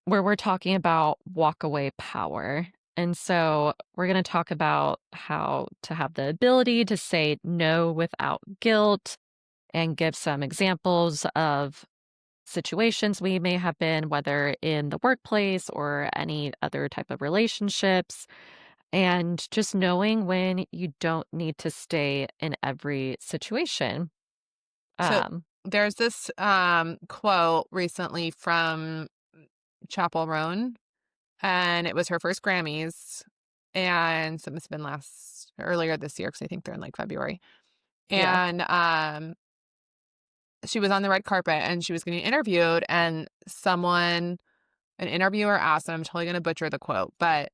where we're talking about walkaway power. And so we're going to talk about how to have the ability to say no without guilt and give some examples of situations we may have been, whether in the workplace or any other type of relationships, and just knowing when you don't need to stay in every situation. So Um, there's this quote recently from Chapel Roan, and it was her first Grammys. And so it must have been earlier this year because I think they're in like February. yeah. And she was on the red carpet and she was getting interviewed, and an interviewer asked, and I'm totally gonna butcher the quote, but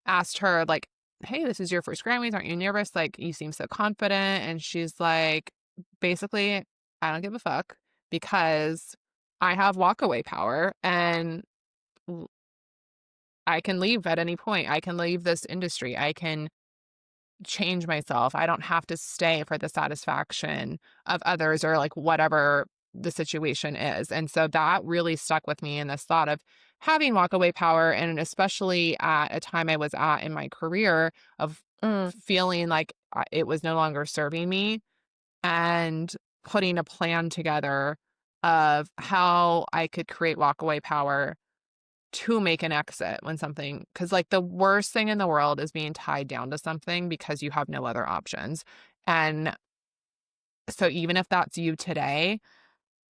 asked her like, "Hey, this is your first Grammys. Aren't you nervous? Like, you seem so confident." And she's like, basically, I don't give a fuck because I have walkaway power and I can leave at any point. I can leave this industry. I can change myself. I don't have to stay for the satisfaction of others or like whatever the situation is. And so that really stuck with me in this thought of having walkaway power. And especially at a time I was at in my career of Mm, feeling like it was no longer serving me, and putting a plan together of how I could create walkaway power to make an exit when something, because like the worst thing in the world is being tied down to something because you have no other options. And so even if that's you today,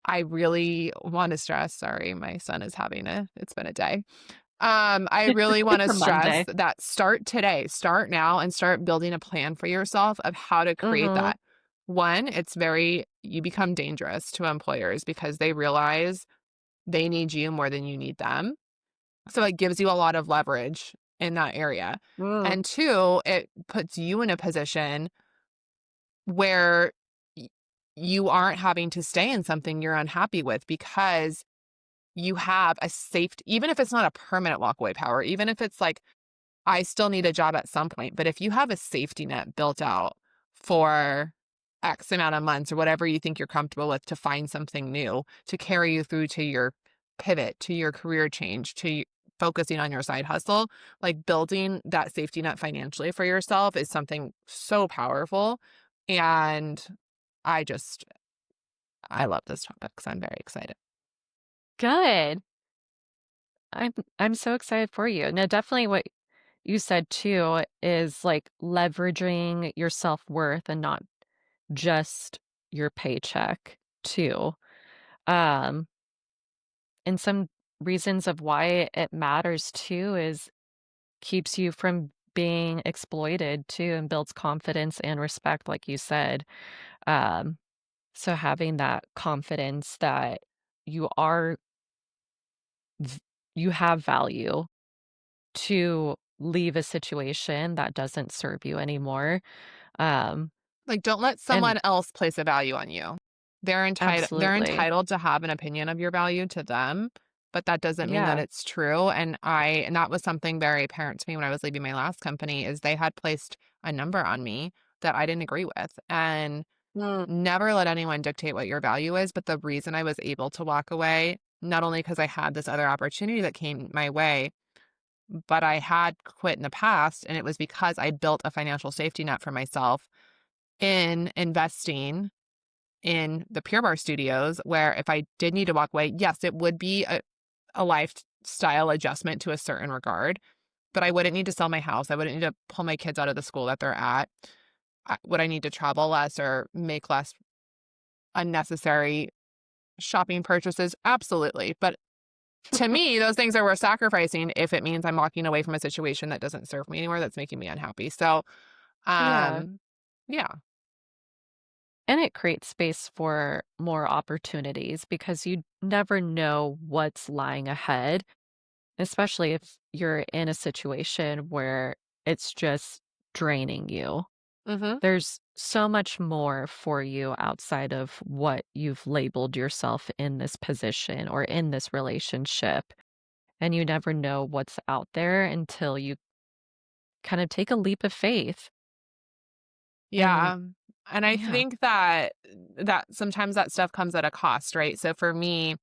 I really want to stress, sorry, my son is it's been a day. I really want it's to a stress Monday. that start today, start now, and start building a plan for yourself of how to create Mhm. that. One, you become dangerous to employers because they realize they need you more than you need them. So it gives you a lot of leverage in that area. Mm. And two, it puts you in a position where y- you aren't having to stay in something you're unhappy with because you have a safety, even if it's not a permanent walkaway power, even if it's like, I still need a job at some point. But if you have a safety net built out for X amount of months or whatever you think you're comfortable with to find something new to carry you through to your pivot, to your career change, focusing on your side hustle, like building that safety net financially for yourself is something so powerful. And I just, I love this topic. So I'm very excited. Good. I'm so excited for you. No, definitely what you said too is like leveraging your self-worth and not just your paycheck too. Um, and some reasons of why it matters too is keeps you from being exploited too and builds confidence and respect, like you said. Um, so having that confidence that you are v- you have value to leave a situation that doesn't serve you anymore. Um, Like, don't let and someone else place a value on you. They're absolutely. entitled to have an opinion of your value to them, but that doesn't mean that Yeah. it's true. And that was something very apparent to me when I was leaving my last company is they had placed a number on me that I didn't agree with. And Never let anyone dictate what your value is. But the reason I was able to walk away, not only because I had this other opportunity that came my way, but I had quit in the past. And it was because I built a financial safety net for myself in investing in the Pure Barre studios, where if I did need to walk away, yes, it would be a lifestyle adjustment to a certain regard, but I wouldn't need to sell my house. I wouldn't need to pull my kids out of the school that they're at. Would I need to travel less or make less unnecessary shopping purchases? Absolutely. But to me, those things are worth sacrificing if it means I'm walking away from a situation that doesn't serve me anymore, that's making me unhappy. So, Yeah. um, yeah. And it creates space for more opportunities because you never know what's lying ahead, especially if you're in a situation where it's just draining you. Hmm. There's so much more for you outside of what you've labeled yourself in this position or in this relationship. And you never know what's out there until you kind of take a leap of faith. And Yeah. And I yeah. think that sometimes that stuff comes at a cost, right? So for me,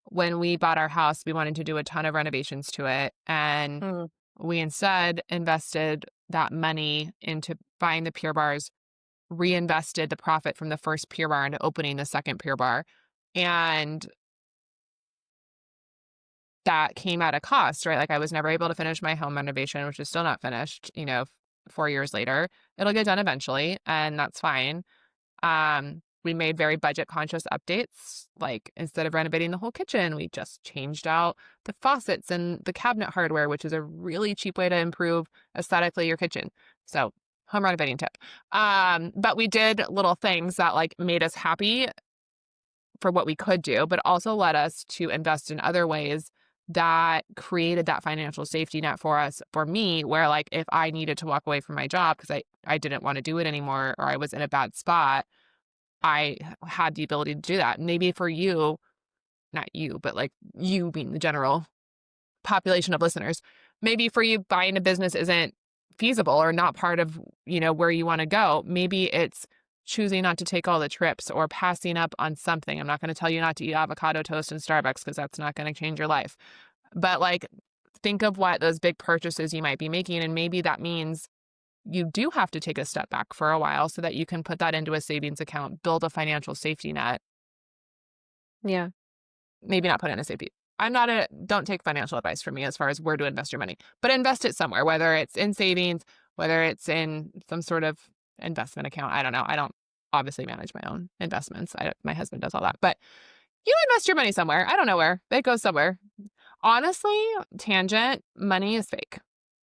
when we bought our house, we wanted to do a ton of renovations to it. And Mm. we instead invested that money into buying the Pure Bars, reinvested the profit from the first Pure Bar into opening the second Pure Bar. And that came at a cost, right? Like I was never able to finish my home renovation, which is still not finished, 4 years later. It'll get done eventually, and that's fine. We made very budget conscious updates. Like instead of renovating the whole kitchen, we just changed out the faucets and the cabinet hardware, which is a really cheap way to improve aesthetically your kitchen. So home renovating tip. But we did little things that like made us happy for what we could do, but also led us to invest in other ways that created that financial safety net for us, for me, where like if I needed to walk away from my job because I didn't want to do it anymore or I was in a bad spot, I had the ability to do that. Maybe for you, not you, but like you being the general population of listeners, maybe for you buying a business isn't feasible or not part of, where you want to go. Maybe it's choosing not to take all the trips or passing up on something. I'm not going to tell you not to eat avocado toast in Starbucks because that's not going to change your life. But like think of what those big purchases you might be making and maybe that means you do have to take a step back for a while so that you can put that into a savings account, build a financial safety net. Yeah. Maybe not put in a safety. Don't take financial advice from me as far as where to invest your money, but invest it somewhere, whether it's in savings, whether it's in some sort of investment account. I don't know. I don't obviously manage my own investments. My husband does all that, but you invest your money somewhere. I don't know where. It goes somewhere. Honestly, tangent, money is fake.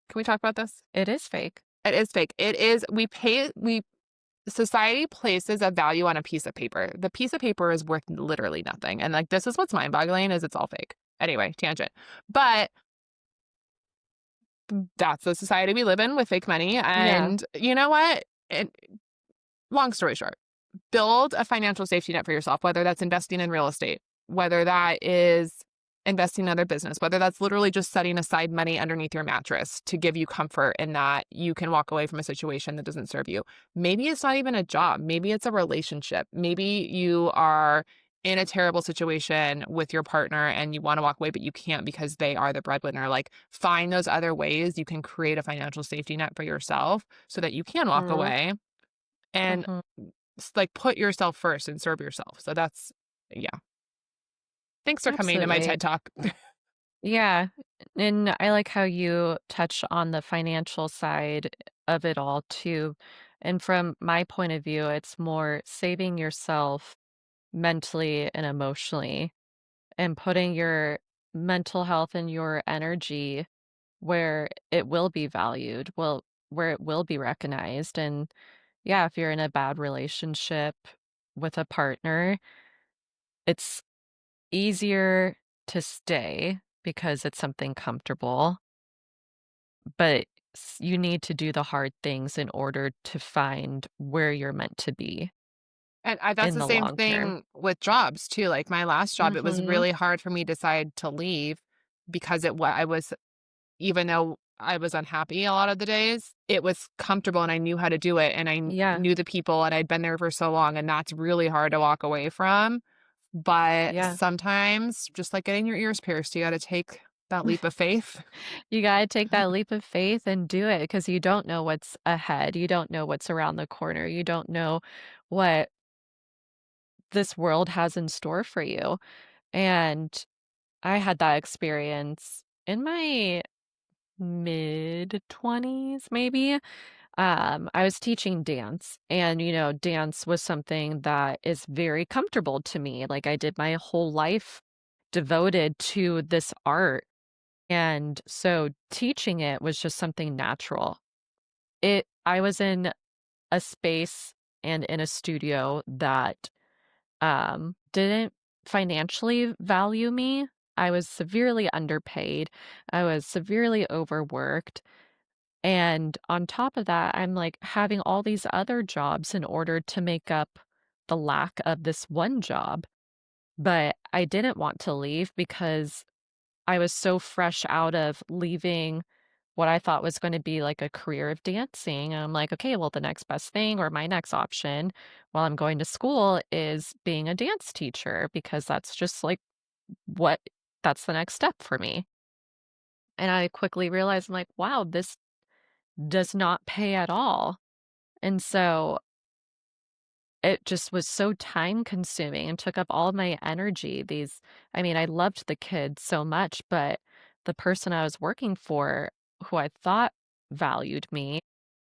Can we talk about this? It is fake. It is fake. It is, society places a value on a piece of paper. The piece of paper is worth literally nothing. And like, this is what's mind boggling is it's all fake. Anyway, tangent. But that's the society we live in with fake money. Yeah. And you know what? Long story short, build a financial safety net for yourself, whether that's investing in real estate, whether that is investing in other business, whether that's literally just setting aside money underneath your mattress to give you comfort in that you can walk away from a situation that doesn't serve you. Maybe it's not even a job. Maybe it's a relationship. Maybe you are in a terrible situation with your partner and you want to walk away, but you can't because they are the breadwinner. Like find those other ways you can create a financial safety net for yourself so that you can walk Mhm. away and Mhm. like put yourself first and serve yourself. So that's, yeah. Thanks for coming to my Absolutely. TED Talk. Yeah. And I like how you touch on the financial side of it all too. And from my point of view, it's more saving yourself mentally and emotionally and putting your mental health and your energy where it will be valued, where it will be recognized. And yeah, if you're in a bad relationship with a partner, it's easier to stay because it's something comfortable, but you need to do the hard things in order to find where you're meant to be And that's in the the same long term. thing with jobs too. Like my last job, it was Mhm. really hard for me to decide to leave because I was, even though I was unhappy a lot of the days, it was comfortable and I knew how to do it and Yeah. knew the people and I'd been there for so long and that's really hard to walk away from. But Yeah. sometimes, just like getting your ears pierced, you gotta take that leap of faith. You gotta take that leap of faith and do it because you don't know what's ahead. You don't know what's around the corner. You don't know what this world has in store for you. And I had that experience in my mid-20s, maybe. I was teaching dance, and, dance was something that is very comfortable to me. Like, I did my whole life devoted to this art, and so teaching it was just something natural. I was in a space and in a studio that, didn't financially value me. I was severely underpaid. I was severely overworked. And on top of that, I'm like having all these other jobs in order to make up the lack of this one job. But I didn't want to leave because I was so fresh out of leaving what I thought was going to be like a career of dancing. And I'm like, okay, well, the next best thing or my next option while I'm going to school is being a dance teacher because that's just like what that's the next step for me. And I quickly realized I'm like, wow, this does not pay at all. And so it just was so time consuming and took up all of my energy. I mean, I loved the kids so much, but the person I was working for, who I thought valued me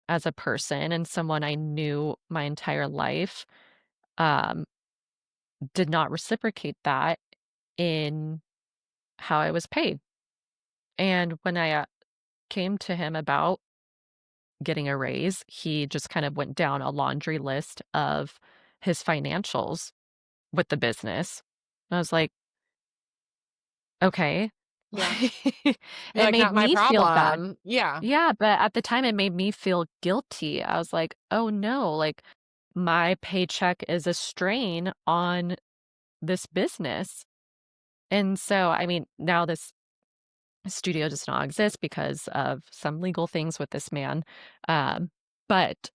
as a person and someone I knew my entire life, um, did not reciprocate that in how I was paid. And when I came to him about getting a raise, he just kind of went down a laundry list of his financials with the business. I was like, "Okay." Yeah. You're It like, made "Not my me feel bad. problem." Yeah. Yeah, but at the time, it made me feel guilty. I was like, "Oh, no, like, my paycheck is a strain on this business." And so, I mean, now this studio does not exist because of some legal things with this man, but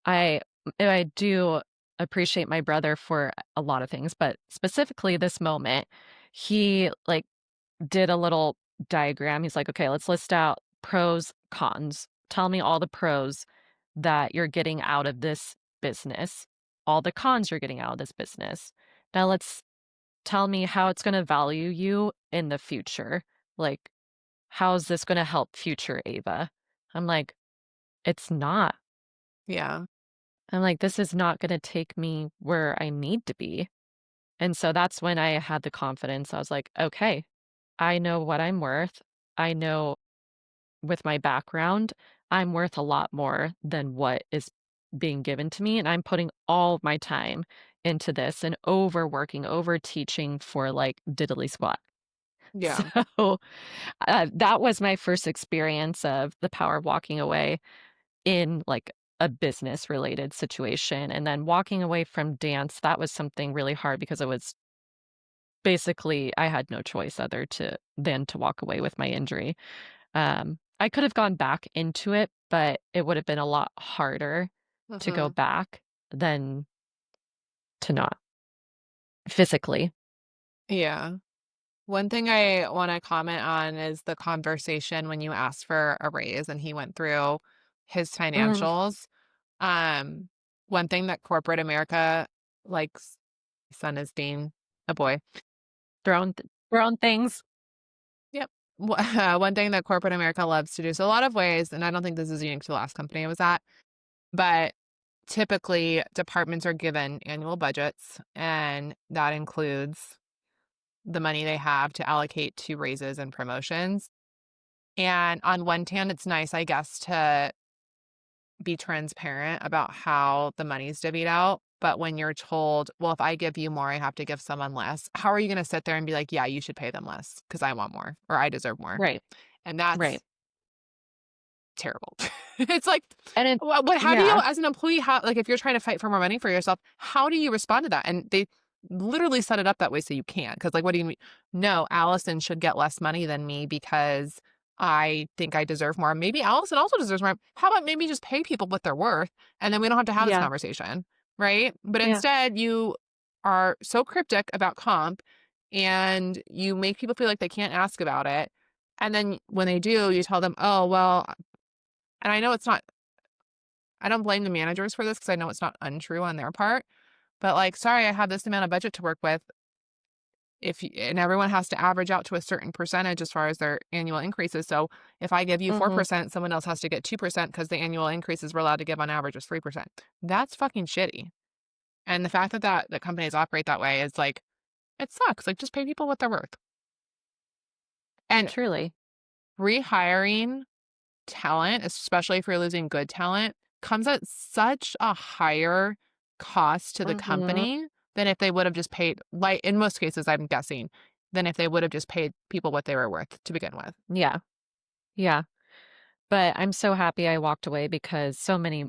I I do appreciate my brother for a lot of things, but specifically this moment, he, like, did a little diagram. He's like, "Okay, let's list out pros, cons. Tell me all the pros that you're getting out of this business, all the cons you're getting out of this business. Now let's tell me how it's gonna value you in the future. Like, how is this gonna help future Ava?" I'm like, "It's not." Yeah. I'm like, "This is not gonna take me where I need to be." And so that's when I had the confidence. I was like, "Okay, I know what I'm worth. I know with my background, I'm worth a lot more than what is being given to me, and I'm putting all of my time into this and overworking, over teaching for like diddly squat." Yeah. So that was my first experience of the power of walking away in like a business related situation. And then walking away from dance, that was something really hard because it was basically I had no choice other to than to walk away with my injury. I could have gone back into it, but it would have been a lot harder to go Mhm. back than to not physically. Yeah. One thing I wanna comment on is the conversation when you asked for a raise and he went through his Mm, financials. Um, One thing that corporate America likes, son is being a boy. thrown things. Yep. One thing that corporate America loves to do, so a lot of ways, and I don't think this is unique to the last company I was at, but typically departments are given annual budgets, and that includes the money they have to allocate to raises and promotions. And on one hand, it's nice, I guess, to be transparent about how the money's divvied out. But when you're told, well, if I give you more, I have to give someone less, how are you going to sit there and be like, yeah, you should pay them less because I want more or I deserve more? Right, And that's right. terrible. It's like, And it how do you, yeah. as an employee, how, like, if you're trying to fight for more money for yourself, how do you respond to that? And they literally set it up that way so you can't. Cause, like, what do you mean? No, Allison should get less money than me because I think I deserve more. Maybe Allison also deserves more. How about maybe just pay people what they're worth and then we don't have to have this Yeah. conversation, right? But Yeah. instead, you are so cryptic about comp and you make people feel like they can't ask about it. And then when they do, you tell them, oh, well, and I know it's not, I don't blame the managers for this because I know it's not untrue on their part, but like, sorry, I have this amount of budget to work with. And everyone has to average out to a certain percentage as far as their annual increases. So if I give you Mhm. 4%, someone else has to get 2% because the annual increases we're allowed to give on average is 3%. That's fucking shitty. And the fact that companies operate that way is like, it sucks. Like, just pay people what they're worth. And Truly. rehiring talent, especially if you're losing good talent, comes at such a higher cost to the Mhm. company than if they would have just paid, like in most cases, I'm guessing, than if they would have just paid people what they were worth to begin with. Yeah. Yeah. But I'm so happy I walked away because so many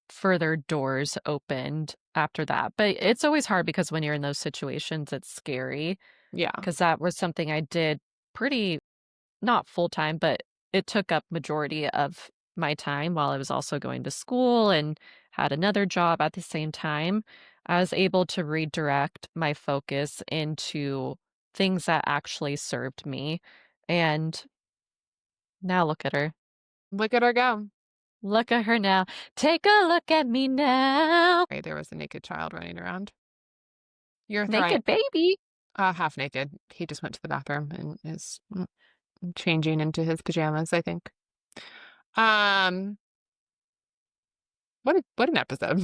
further doors opened after that. But it's always hard because when you're in those situations, it's scary Yeah. because that was something I did pretty not full time, but it took up majority of my time while I was also going to school and had another job at the same time. I was able to redirect my focus into things that actually served me. And now look at her. Look at her go. Look at her now. Take a look at me now. Right, there was a naked child running around. You're right. Naked baby. Half naked. He just went to the bathroom and is changing into his pajamas, I think. Um, what an episode.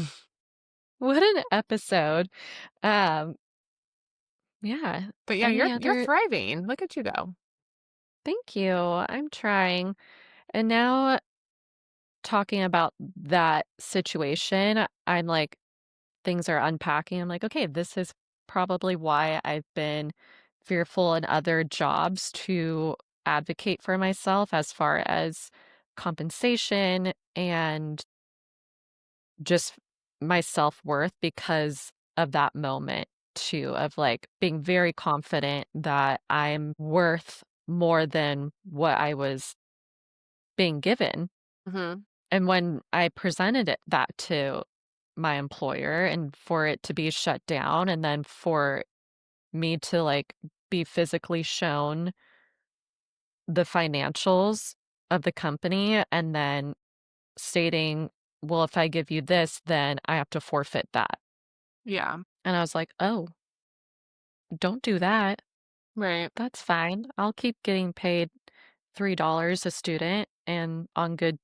What an episode. Um, yeah. But yeah, Any you're other thriving. Look at you go. Thank you. I'm trying. And now talking about that situation, I'm like, things are unpacking. I'm like, okay, this is probably why I've been fearful in other jobs to advocate for myself as far as compensation and just my self-worth because of that moment too, of like being very confident that I'm worth more than what I was being given. Hmm. And when I presented that to my employer and for it to be shut down and then for me to like be physically shown the financials of the company and then stating, well, if I give you this, then I have to forfeit that. Yeah. And I was like, oh, don't do that. Right. That's fine. I'll keep getting paid $3 a student. And on good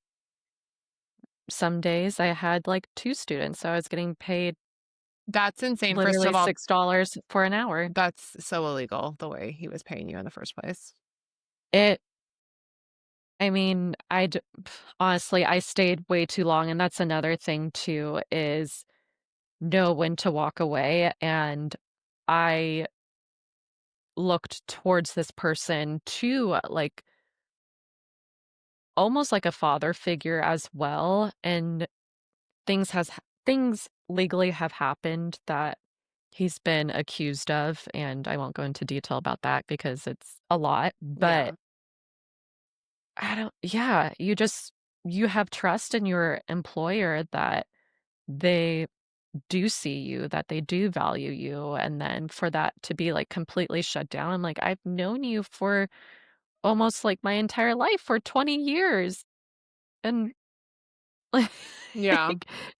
some days, I had like two students. So I was getting paid That's insane. First literally of all, $6 for an hour. that's so illegal the way he was paying you in the first place. It I mean, honestly, I stayed way too long, and that's another thing too, is know when to walk away, and I looked towards this person too, like, almost like a father figure as well, and things legally have happened that he's been accused of, and I won't go into detail about that because it's a lot, but Yeah. I don't yeah, you have trust in your employer that they do see you, that they do value you, and then for that to be, like, completely shut down, I'm like, "I've known you for almost, like, my entire life, for 20 years, and, like, Yeah.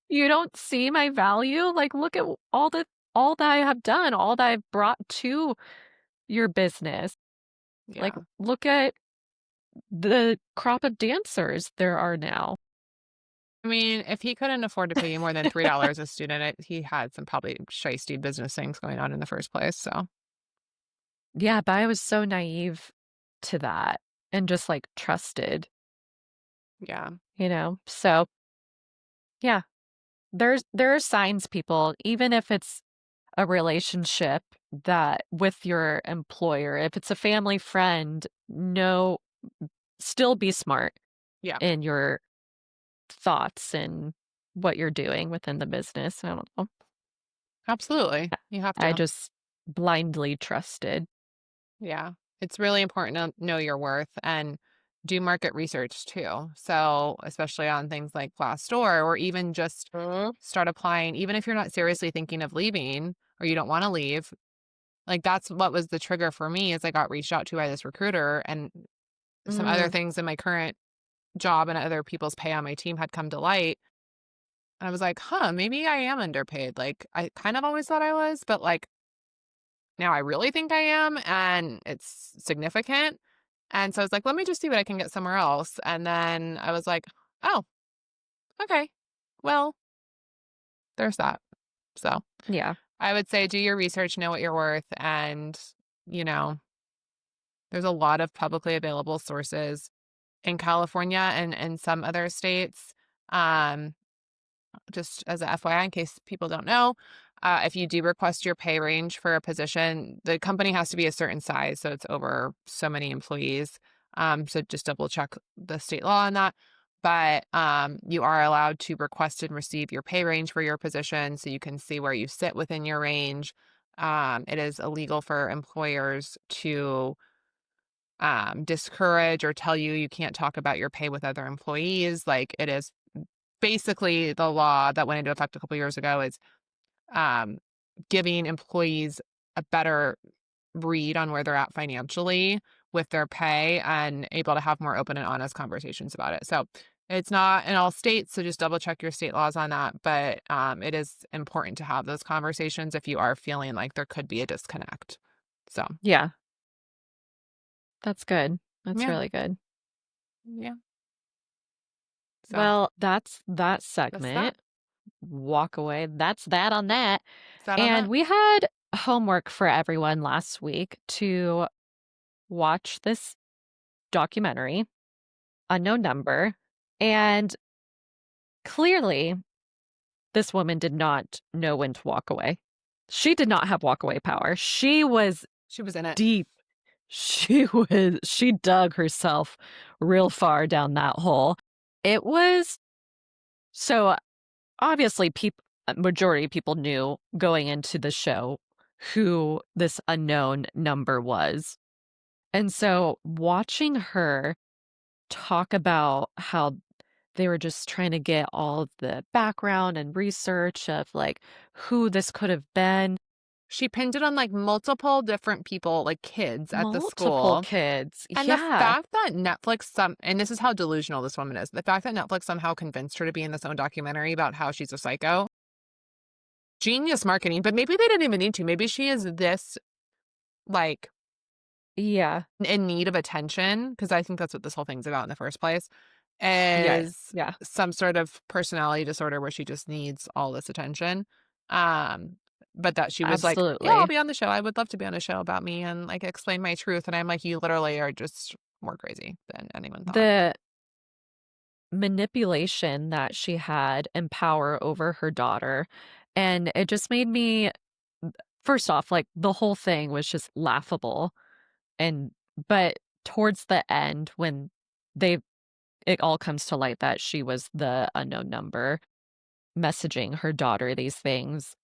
you don't see my value? Like, look at all that I have done, all that I've brought to your business. Like, Yeah. look at the crop of dancers there are now." I mean, if he couldn't afford to pay you more than $3 a student, he had some probably shisty business things going on in the first place. So, Yeah, but I was so naive to that and just, like, trusted, yeah. you know? So, yeah, there are signs, people, even if it's a relationship that with your employer, if it's a family friend, no still be smart Yeah. in your thoughts and what you're doing within the business. I don't know. Absolutely. You have I to. just blindly trusted. Yeah. It's really important to know your worth. And do market research too. So, especially on things like Glassdoor, or even just start applying, even if you're not seriously thinking of leaving or you don't want to leave. Like, that's what was the trigger for me, is I got reached out to by this recruiter, and some other Mm, things in my current job and other people's pay on my team had come to light. And I was like, huh, maybe I am underpaid. Like, I kind of always thought I was, but like now I really think I am, and it's significant. And so I was like, let me just see what I can get somewhere else. And then I was like, oh, okay. Well, there's that. So yeah. I would say do your research, know what you're worth. And, you know, there's a lot of publicly available sources in California and some other states. Um, just as a FYI, in case people don't know, if you do request your pay range for a position, the company has to be a certain size, so it's over so many employees. So just double check the state law on that. But you are allowed to request and receive your pay range for your position, so you can see where you sit within your range. It is illegal for employers to discourage or tell you can't talk about your pay with other employees. Like, it is basically the law that went into effect a couple years ago is um, giving employees a better read on where they're at financially with their pay, and able to have more open and honest conversations about it. So it's not in all states, so just double check your state laws on that. But it is important to have those conversations if you are feeling like there could be a disconnect. So Yeah. That's good. That's yeah, really good. yeah. So Well, that's that that's that. segment. Walk away. That's that on that. Is that on And that? we had homework for everyone last week to watch this documentary, Unknown Number. And clearly, this woman did not know when to walk away. She did not have walkaway power. She was She was in it. deep. She dug herself real far down that hole. It was so obviously people majority of people knew going into the show who this unknown number was. And so watching her talk about how they were just trying to get all of the background and research of like who this could have been. She pinned it on like multiple different people, like kids at the Multiple school. kids. And the Yeah. fact that Netflix and this is how delusional this woman is. The fact that Netflix somehow convinced her to be in this own documentary about how she's a psycho. Genius marketing, but maybe they didn't even need to. Maybe she is this like Yeah. in need of attention, because I think that's what this whole thing's about in the first place. Yeah. Is Yeah. some sort of personality disorder where she just needs all this attention. Um, but that she was like, yeah, I'll Absolutely. be on the show. I would love to be on a show about me and like explain my truth. And I'm like, you literally are just more crazy than anyone thought. The manipulation that she had and power over her daughter. And it just made me, first off, like the whole thing was just laughable. And, but towards the end, when they, it all comes to light that she was the unknown number messaging her daughter these things,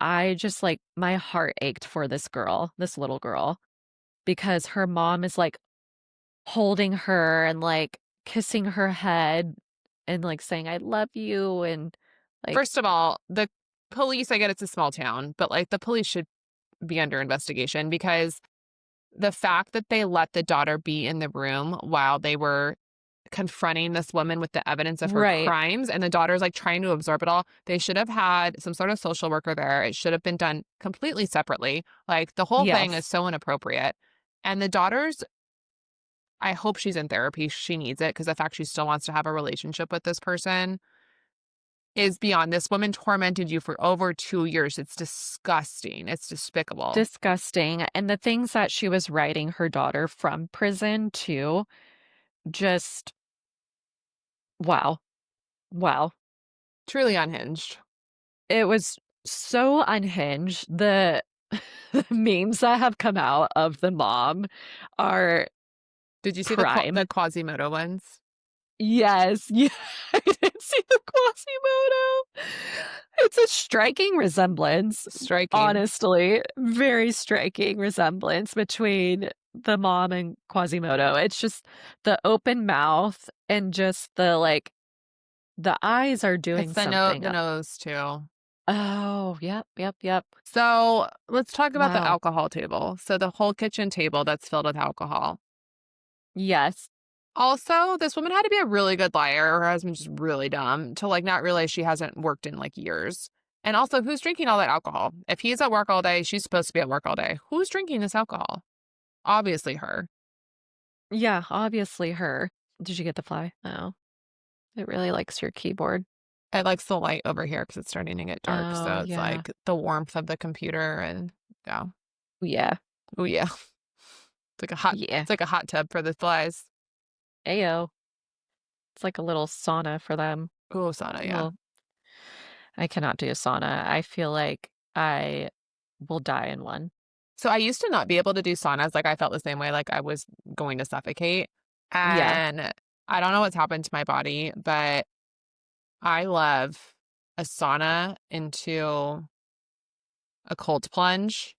I just like, my heart ached for this girl, this little girl, because her mom is like holding her and like kissing her head and like saying, I love you. And like, First of all, the police, I get it's a small town, but like the police should be under investigation, because the fact that they let the daughter be in the room while they were confronting this woman with the evidence of her right. crimes, and the daughter's like trying to absorb it all. They should have had some sort of social worker there. It should have been done completely separately. Like, the whole thing is Yes. so inappropriate. And the daughter's, I hope she's in therapy. She needs it, because the fact she still wants to have a relationship with this person is beyond. This woman tormented you for over 2 years. It's disgusting. It's despicable. Disgusting. And the things that she was writing her daughter from prison too, just wow. Wow. Truly unhinged. It was so unhinged. The the memes that have come out of the mom are Did you see prime. the Quasimodo ones? Yes. Yeah. I didn't see the Quasimodo. It's a striking resemblance, Striking. honestly. Very striking resemblance between the mom in Quasimodo. It's just the open mouth and just the eyes are doing It's something. the nose too. Oh, yep, yep, yep. So let's talk about the Wow. alcohol table. So the whole kitchen table that's filled with alcohol. Yes. Also, this woman had to be a really good liar. Her husband's just really dumb to like not realize she hasn't worked in like years. And also, who's drinking all that alcohol? If he's at work all day, she's supposed to be at work all day. Who's drinking this alcohol? Obviously her. Yeah, obviously her. Did you get the fly? Oh, it really likes your keyboard. It likes the light over here because it's starting to get dark. Oh, So it's yeah. like the warmth of the computer and yeah. Yeah. Oh yeah. Yeah. It's like a hot tub for the flies. Ayo. It's like a little sauna for them. Oh, sauna, yeah. Well, I cannot do a sauna. I feel like I will die in one. So I used to not be able to do saunas. Like I felt the same way, like I was going to suffocate. Yeah. And I don't know what's happened to my body, but I love a sauna into a cold plunge.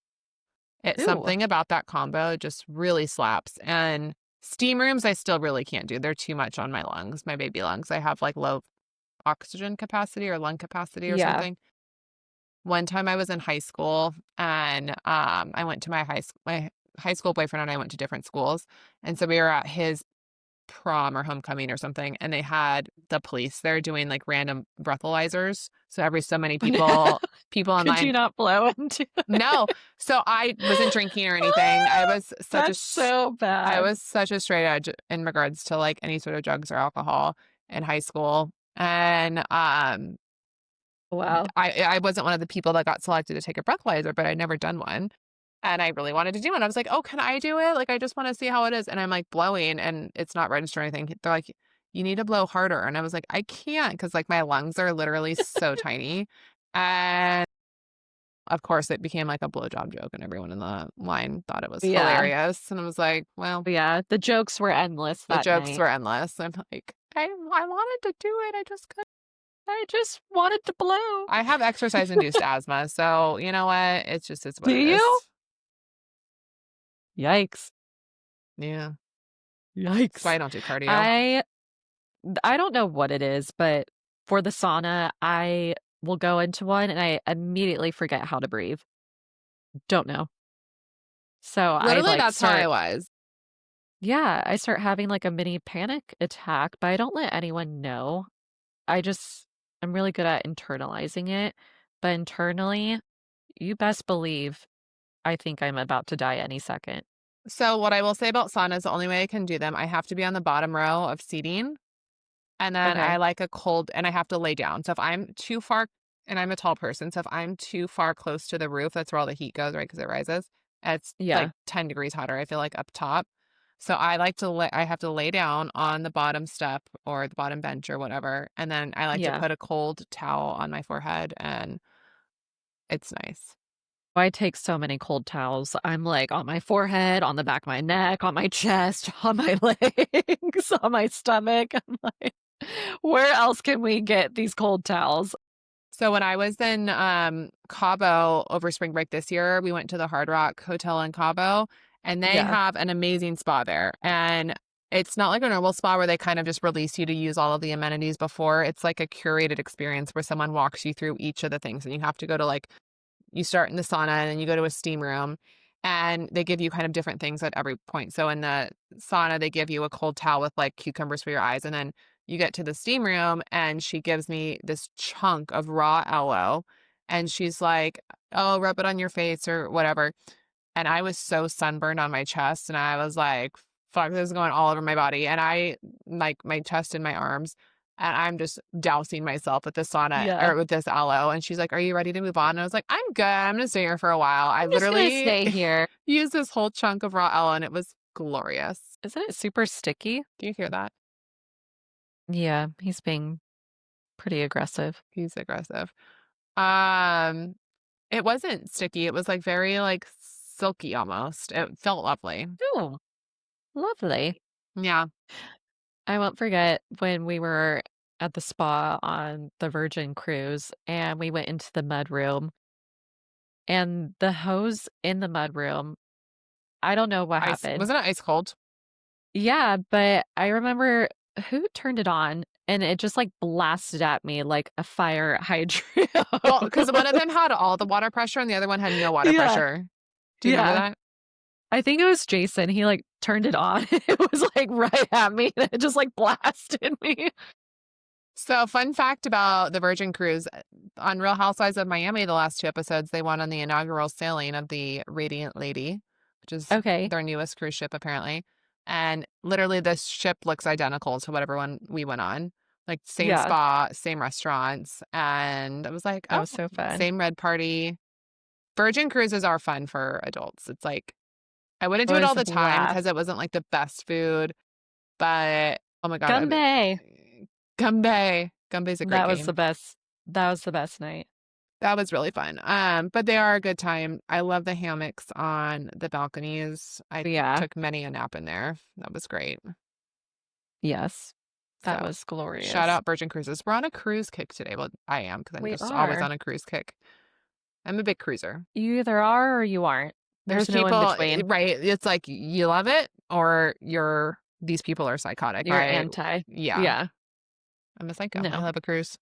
It's Ooh. something about that combo just really slaps. And steam rooms, I still really can't do. They're too much on my lungs, my baby lungs. I have like low oxygen capacity or lung capacity or Yeah. something. One time I was in high school and I went to my high school boyfriend and I went to different schools. And so we were at his prom or homecoming or something, and they had the police there doing like random breathalyzers. So every so many people Could you online. not blow into No. So I wasn't drinking or anything. That's so I bad. was such a straight edge in regards to like any sort of drugs or alcohol in high school. And Wow. I wasn't one of the people that got selected to take a breathalyzer, but I'd never done one. And I really wanted to do one. I was like, "Oh, can I do it? Like, I just want to see how it is." And I'm like blowing and it's not registering anything. They're like, "You need to blow harder." And I was like, "I can't," because like my lungs are literally so tiny. And of course, it became like a blowjob joke, and everyone in the line thought it was Yeah. hilarious. And I was like, "Well, Yeah. The jokes were endless the that jokes night. were endless." I'm like, I wanted to do it. I just couldn't. I just wanted to blow. I have exercise induced asthma, so you know what? It's Do what it you? is. Yikes. Yeah. That's why Yikes. I don't do cardio. I I don't know what it is, but for the sauna, I will go into one and I immediately forget how to breathe. Don't know. So I Literally, like that's how I start, was. yeah, I start having like a mini panic attack, but I don't let anyone know. I just, I'm really good at internalizing it. But internally, you best believe I think I'm about to die any second. So what I will say about saunas, the only way I can do them, I have to be on the bottom row of seating, and then I Okay. like a cold, and I have to lay down. So if I'm too far, and I'm a tall person, so if I'm too far close to the roof, that's where all the heat goes, right? Because it rises. It's like Yeah. 10 degrees hotter. I feel like up top. So I have to lay down on the bottom step or the bottom bench or whatever, and then I like to Yeah. put a cold towel on my forehead, and it's nice. I take so many cold towels. I'm like on my forehead, on the back of my neck, on my chest, on my legs, on my stomach. I'm like, where else can we get these cold towels? So when I was in Cabo over spring break this year, we went to the Hard Rock Hotel in Cabo, and they Yeah. have an amazing spa there. And it's not like a normal spa where they kind of just release you to use all of the amenities before. It's like a curated experience where someone walks you through each of the things, and you have to go to like you start in the sauna and then you go to a steam room, and they give you kind of different things at every point. So in the sauna, they give you a cold towel with like cucumbers for your eyes. And then you get to the steam room and she gives me this chunk of raw aloe. And she's like, "Oh, rub it on your face or whatever." And I was so sunburned on my chest, and I was like, "Fuck, this is going all over my body." And I like my chest and my arms, and I'm just dousing myself with this sauna Yeah. or with this aloe. And she's like, "Are you ready to move on?" And I was like, "I'm good. I'm gonna stay here for a while." I I'm just gonna literally stay here. used this whole chunk of raw aloe, and it was glorious. Isn't it super sticky? Do you hear that? Yeah, he's being pretty aggressive. He's aggressive. Um, it wasn't sticky. It was like very like silky almost. It felt lovely. Oh, lovely. Yeah. I won't forget when we were at the spa on the Virgin cruise and we went into the mud room and the hose in the mud room. I don't know what Ice, happened. wasn't it ice cold? Yeah, but I remember who turned it on and it just like blasted at me like a fire hydrant. Well, because one of them had all the water pressure and the other one had no water Yeah, pressure. Do you remember yeah. that? I think it was Jason. He like turned it on. It was like right at me and it just like blasted me. So, fun fact about the Virgin Cruise on Real Housewives of Miami, the last 2 episodes, they went on the inaugural sailing of the Radiant Lady, which is Okay. their newest cruise ship, apparently. And literally, this ship looks identical to whatever one we went on. Like, same Yeah, spa, same restaurants. And I was like, that oh, was so fun. same red party. Virgin Cruises are fun for adults. It's like, I wouldn't It do it was all a the time blast. because it wasn't like the best food, but oh my God, Gumbe. Gumbe. Gumbe's a great That was game. the best. That was the best night. That was really fun. But they are a good time. I love the hammocks on the balconies. I Yeah. took many a nap in there. That was great. Yes. That So, was shout glorious. out Virgin Cruises. We're on a cruise kick today. Well, I am because I'm We just always are. on a cruise kick. I'm a big cruiser. You either are or you aren't. There's There's no in people, between. right? It's like you love it or these people are psychotic, You're right? anti. Yeah, Yeah. I'm a psycho. I No, love a cruise.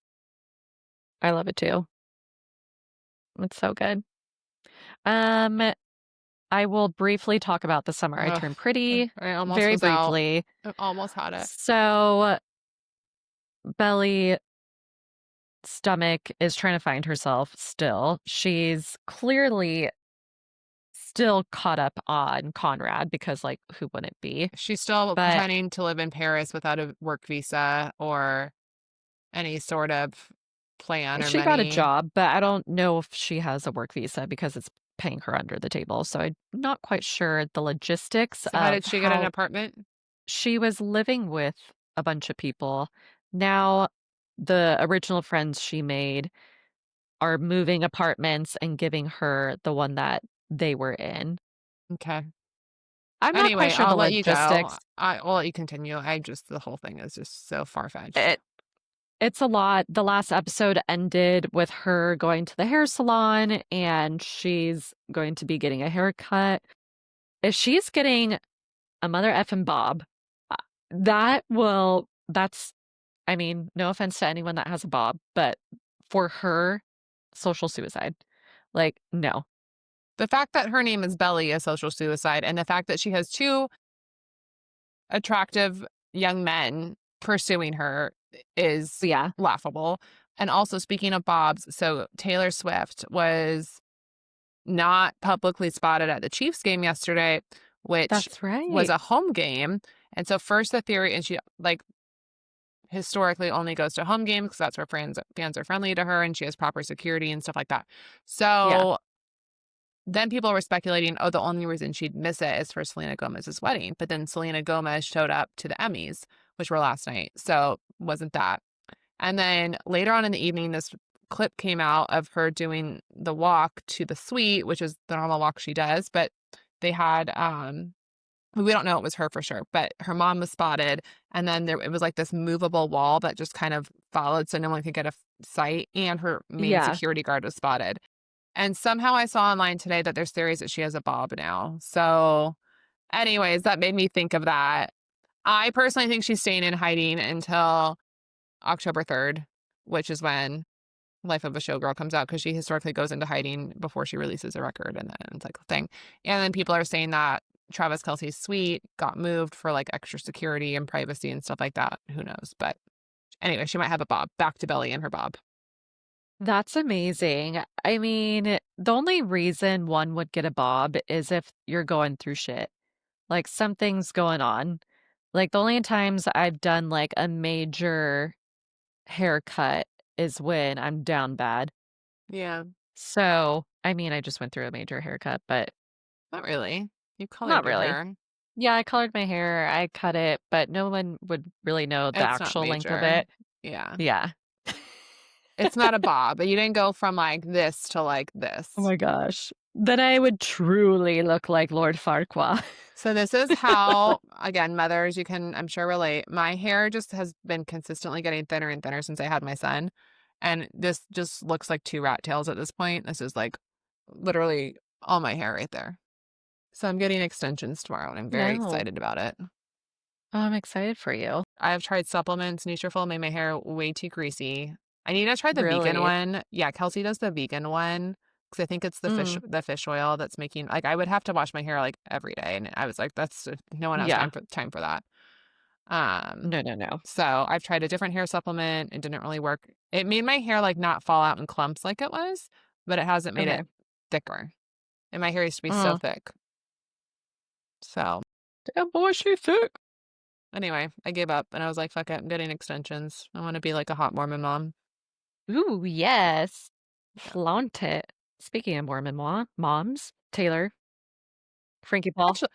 I love it too. It's so good. Um, I will briefly talk about the summer I Ugh, turned pretty, I almost very was out. briefly. I almost had it. So, Belly stomach is trying to find herself still. She's clearly still caught up on Conrad because, like, who wouldn't be? She's still But planning to live in Paris without a work visa or any sort of plan or she got a money. job, but I don't know if she has a work visa because it's paying her under the table. So I'm not quite sure the logistics So how of did she get an how apartment? she was living with a bunch of people. Now, the original friends she made are moving apartments and giving her the one that they were in. Okay. I'm not quite Anyway, sure I'll the let you go. logistics. I'll let you continue. The whole thing is just so far-fetched. It's a lot. The last episode ended with her going to the hair salon and she's going to be getting a haircut. If she's getting a mother effing bob, uh, that's, I mean, no offense to anyone that has a bob, but for her, social suicide. Like, no. The fact that her name is Belly is social suicide, and the fact that she has two attractive young men pursuing her is Yeah, laughable. And also, speaking of Bob's, so Taylor Swift was not publicly spotted at the Chiefs game yesterday, which that's was right. a home game. And so, first, the theory, and she like historically only goes to home games because that's where fans are friendly to her and she has proper security and stuff like that. Yeah, So, then people were speculating, oh, the only reason she'd miss it is for Selena Gomez's wedding. But then Selena Gomez showed up to the Emmys, which were last night. So wasn't that. And then later on in the evening, this clip came out of her doing the walk to the suite, which is the normal walk she does. But they had, we don't know it was her for sure, but her mom was spotted. And then it was like this movable wall that just kind of followed so no one could get a sight. And her main yeah. security guard was spotted. And somehow I saw online today that there's theories that she has a bob now. So, anyways, that made me think of that. I personally think she's staying in hiding until October 3rd, which is when Life of a Showgirl comes out, because she historically goes into hiding before she releases a record, and then it's like a thing. And then people are saying that Travis Kelce's suite got moved for like extra security and privacy and stuff like that. Who knows? But anyway, she might have a bob. Back to Belly and her bob. That's amazing. I mean, the only reason one would get a bob is if you're going through shit. Like something's going on. Like the only times I've done like a major haircut is when I'm down bad. Yeah, So, I mean, I just went through a major haircut, but not really. You not colored your really. hair. Yeah, I colored my hair, I cut it, but no one would really know the It's not actual length of major. it. Yeah. Yeah. It's not a bob, but you didn't go from like this to like Oh this. my gosh. Then I would truly look like Lord Farquaad. So this is how, again, mothers, you can, I'm sure, relate. My hair just has been consistently getting thinner and thinner since I had my son. And this just looks like two rat tails at this point. This is like literally all my hair right there. So I'm getting extensions tomorrow, and I'm very No. excited about it. Oh, I'm excited for you. I've tried supplements. Nutrafol made my hair way too greasy. I need to try the vegan Really? one. Yeah, Kelsey does the vegan one because I think it's Mm, the fish oil that's making like I would have to wash my hair like every day, and I was like, that's no one has yeah. time for that. Um, No, no, no. so I've tried a different hair supplement. It didn't really work. It made my hair like not fall out in clumps like it was, but it hasn't made Okay. it thicker. And my hair used to be so Mm. thick. So Damn boy, she thick. anyway, I gave up and I was like, fuck it, I'm getting extensions. I want to be like a hot Mormon mom. Ooh, yes. Yeah. Flaunt it. Speaking of Mormon moms, Taylor, Frankie Paul. Actually,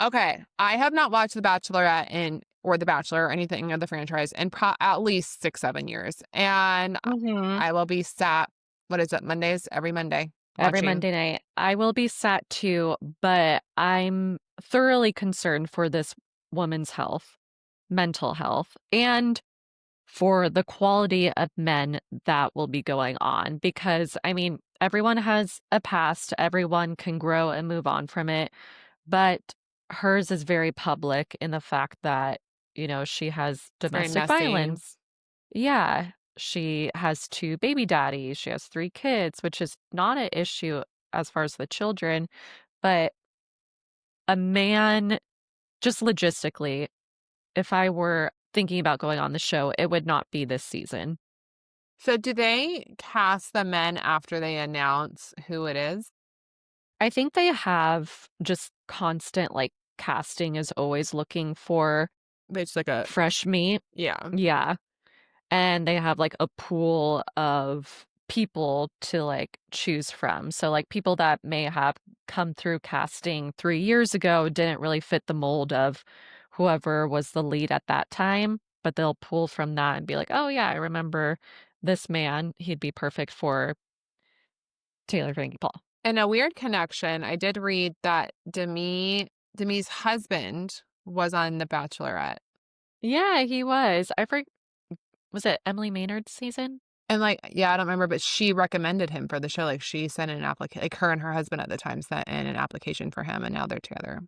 okay, I have not watched The Bachelorette or The Bachelor or anything of the franchise in at least 6, 7 years. And Mm-hmm. I will be sat, what is it, Mondays, every Monday Every watching. Monday night. I will be sat too, but I'm thoroughly concerned for this woman's health, mental health, and for the quality of men that will be going on. Because, I mean, everyone has a past, everyone can grow and move on from it, but hers is very public in the fact that, she has It's very domestic messy. violence. Yeah. She has two baby daddies. She has three kids, which is not an issue as far as the children, but a man, just logistically, if I were thinking about going on the show, it would not be this season. So do they cast the men after they announce who it is? I think they have just constant, like, casting is always looking for It's like a, fresh meat. yeah. Yeah. And they have, like, a pool of people to, like, choose from. So, like, people that may have come through casting 3 years ago didn't really fit the mold of whoever was the lead at that time, but they'll pull from that and be like, "Oh, yeah, I remember this man. He'd be perfect for Taylor Frankie Paul." And a weird connection, I did read that Demi's husband was on The Bachelorette. Yeah, he was. Was it Emily Maynard's season? And like, yeah, I don't remember, but she recommended him for the show. Like she sent in an application, like her and her husband at the time sent in an application for him, and now they're together.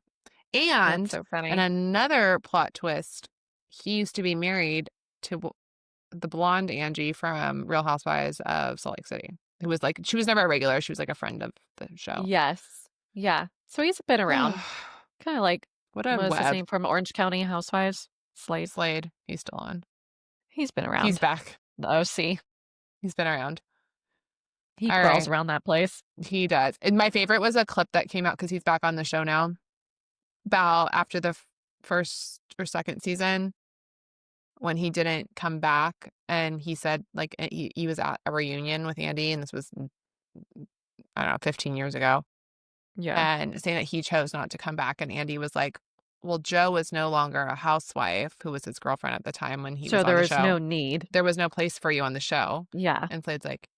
That's And so funny. another plot twist, he used to be married to the blonde Angie from Real Housewives of Salt Lake City. Who was like, she was never a regular. She was like a friend of the show. Yes. Yeah. So he's been around. Kinda like, What a what was his web. name from Orange County Housewives? Slade. Slade, he's still on. He's been He's around. back. The OC. He's been around. He All crawls right. around that place. He does. And my favorite was a clip that came out because he's back on the show now about after the first or second season when he didn't come back and he said like he was at a reunion with Andy and this was I don't know 15 years ago Yeah. and saying that he chose not to come back and Andy was like, well, Joe was no longer a housewife who was his girlfriend at the time when he was So on there the is no show. need. There was no place for you on the show. Yeah. And Slade's like,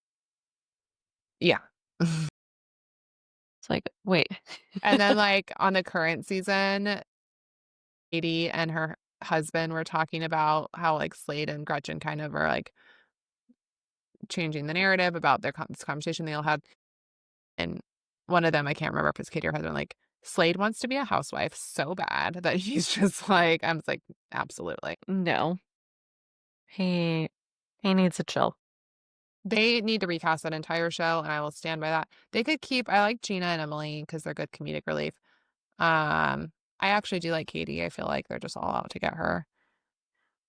yeah. It's like, wait. And then like on the current season, Katie and her husband were talking about how like Slade and Gretchen kind of are like changing the narrative about this conversation they all had. And one of them, I can't remember if it's Katie or her husband, like Slade wants to be a housewife so bad that he's just like, I'm just like, absolutely. No. He he needs to chill. They need to recast that entire show, and I will stand by that. They could keep. I like Gina and Emily because they're good comedic relief. I actually do like Katie. I feel like they're just all out to get her.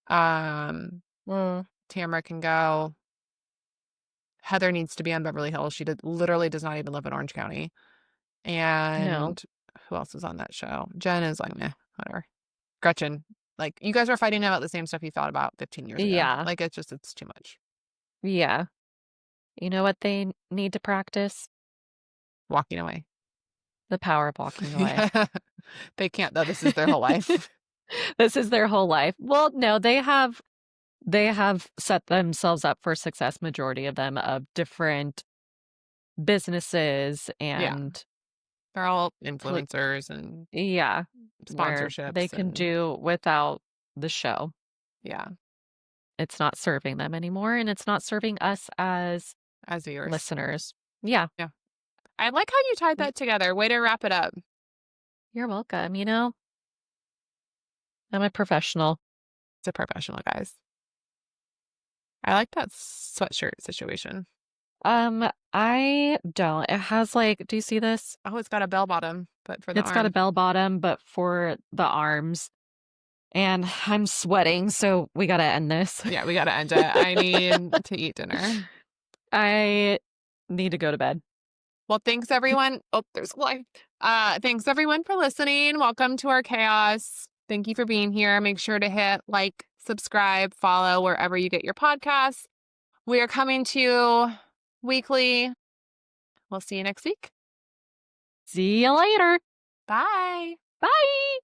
Um, Mm, Tamara can go. Heather needs to be on Beverly Hills. She literally does not even live in Orange County. no. And who else is on that show? Jen is like, meh, whatever. Gretchen, like you guys are fighting about the same stuff you thought about 15 years ago. Yeah. Like it's too much. Yeah. You know what they need to practice? Walking away. The power of walking away. Yeah. They can't though. This is their whole life. This is their whole life. Well, no, they have set themselves up for success, majority of them, of different businesses Yeah. and They're all pl- influencers and yeah, where they sponsorships can and do without the show. yeah, It's not serving them anymore, and it's not serving us as as viewers. listeners. Yeah. Yeah. I like how you tied that together. Way to wrap it up. You're welcome. You know, I'm a professional. It's a professional, guys. I like that sweatshirt situation. I don't. It has like, do you see this? Oh, it's got a bell bottom, but for the It's got a arm. bell bottom, but for the arms. And I'm sweating, so we gotta end this. Yeah, we gotta end it. I need to eat dinner. I need to go to bed. Well, thanks everyone. Oh, there's life. Thanks everyone for listening. Welcome to our chaos. Thank you for being here. Make sure to hit like, subscribe, follow wherever you get your podcasts. We are coming to you weekly. We'll see you next week. See you later. Bye. Bye.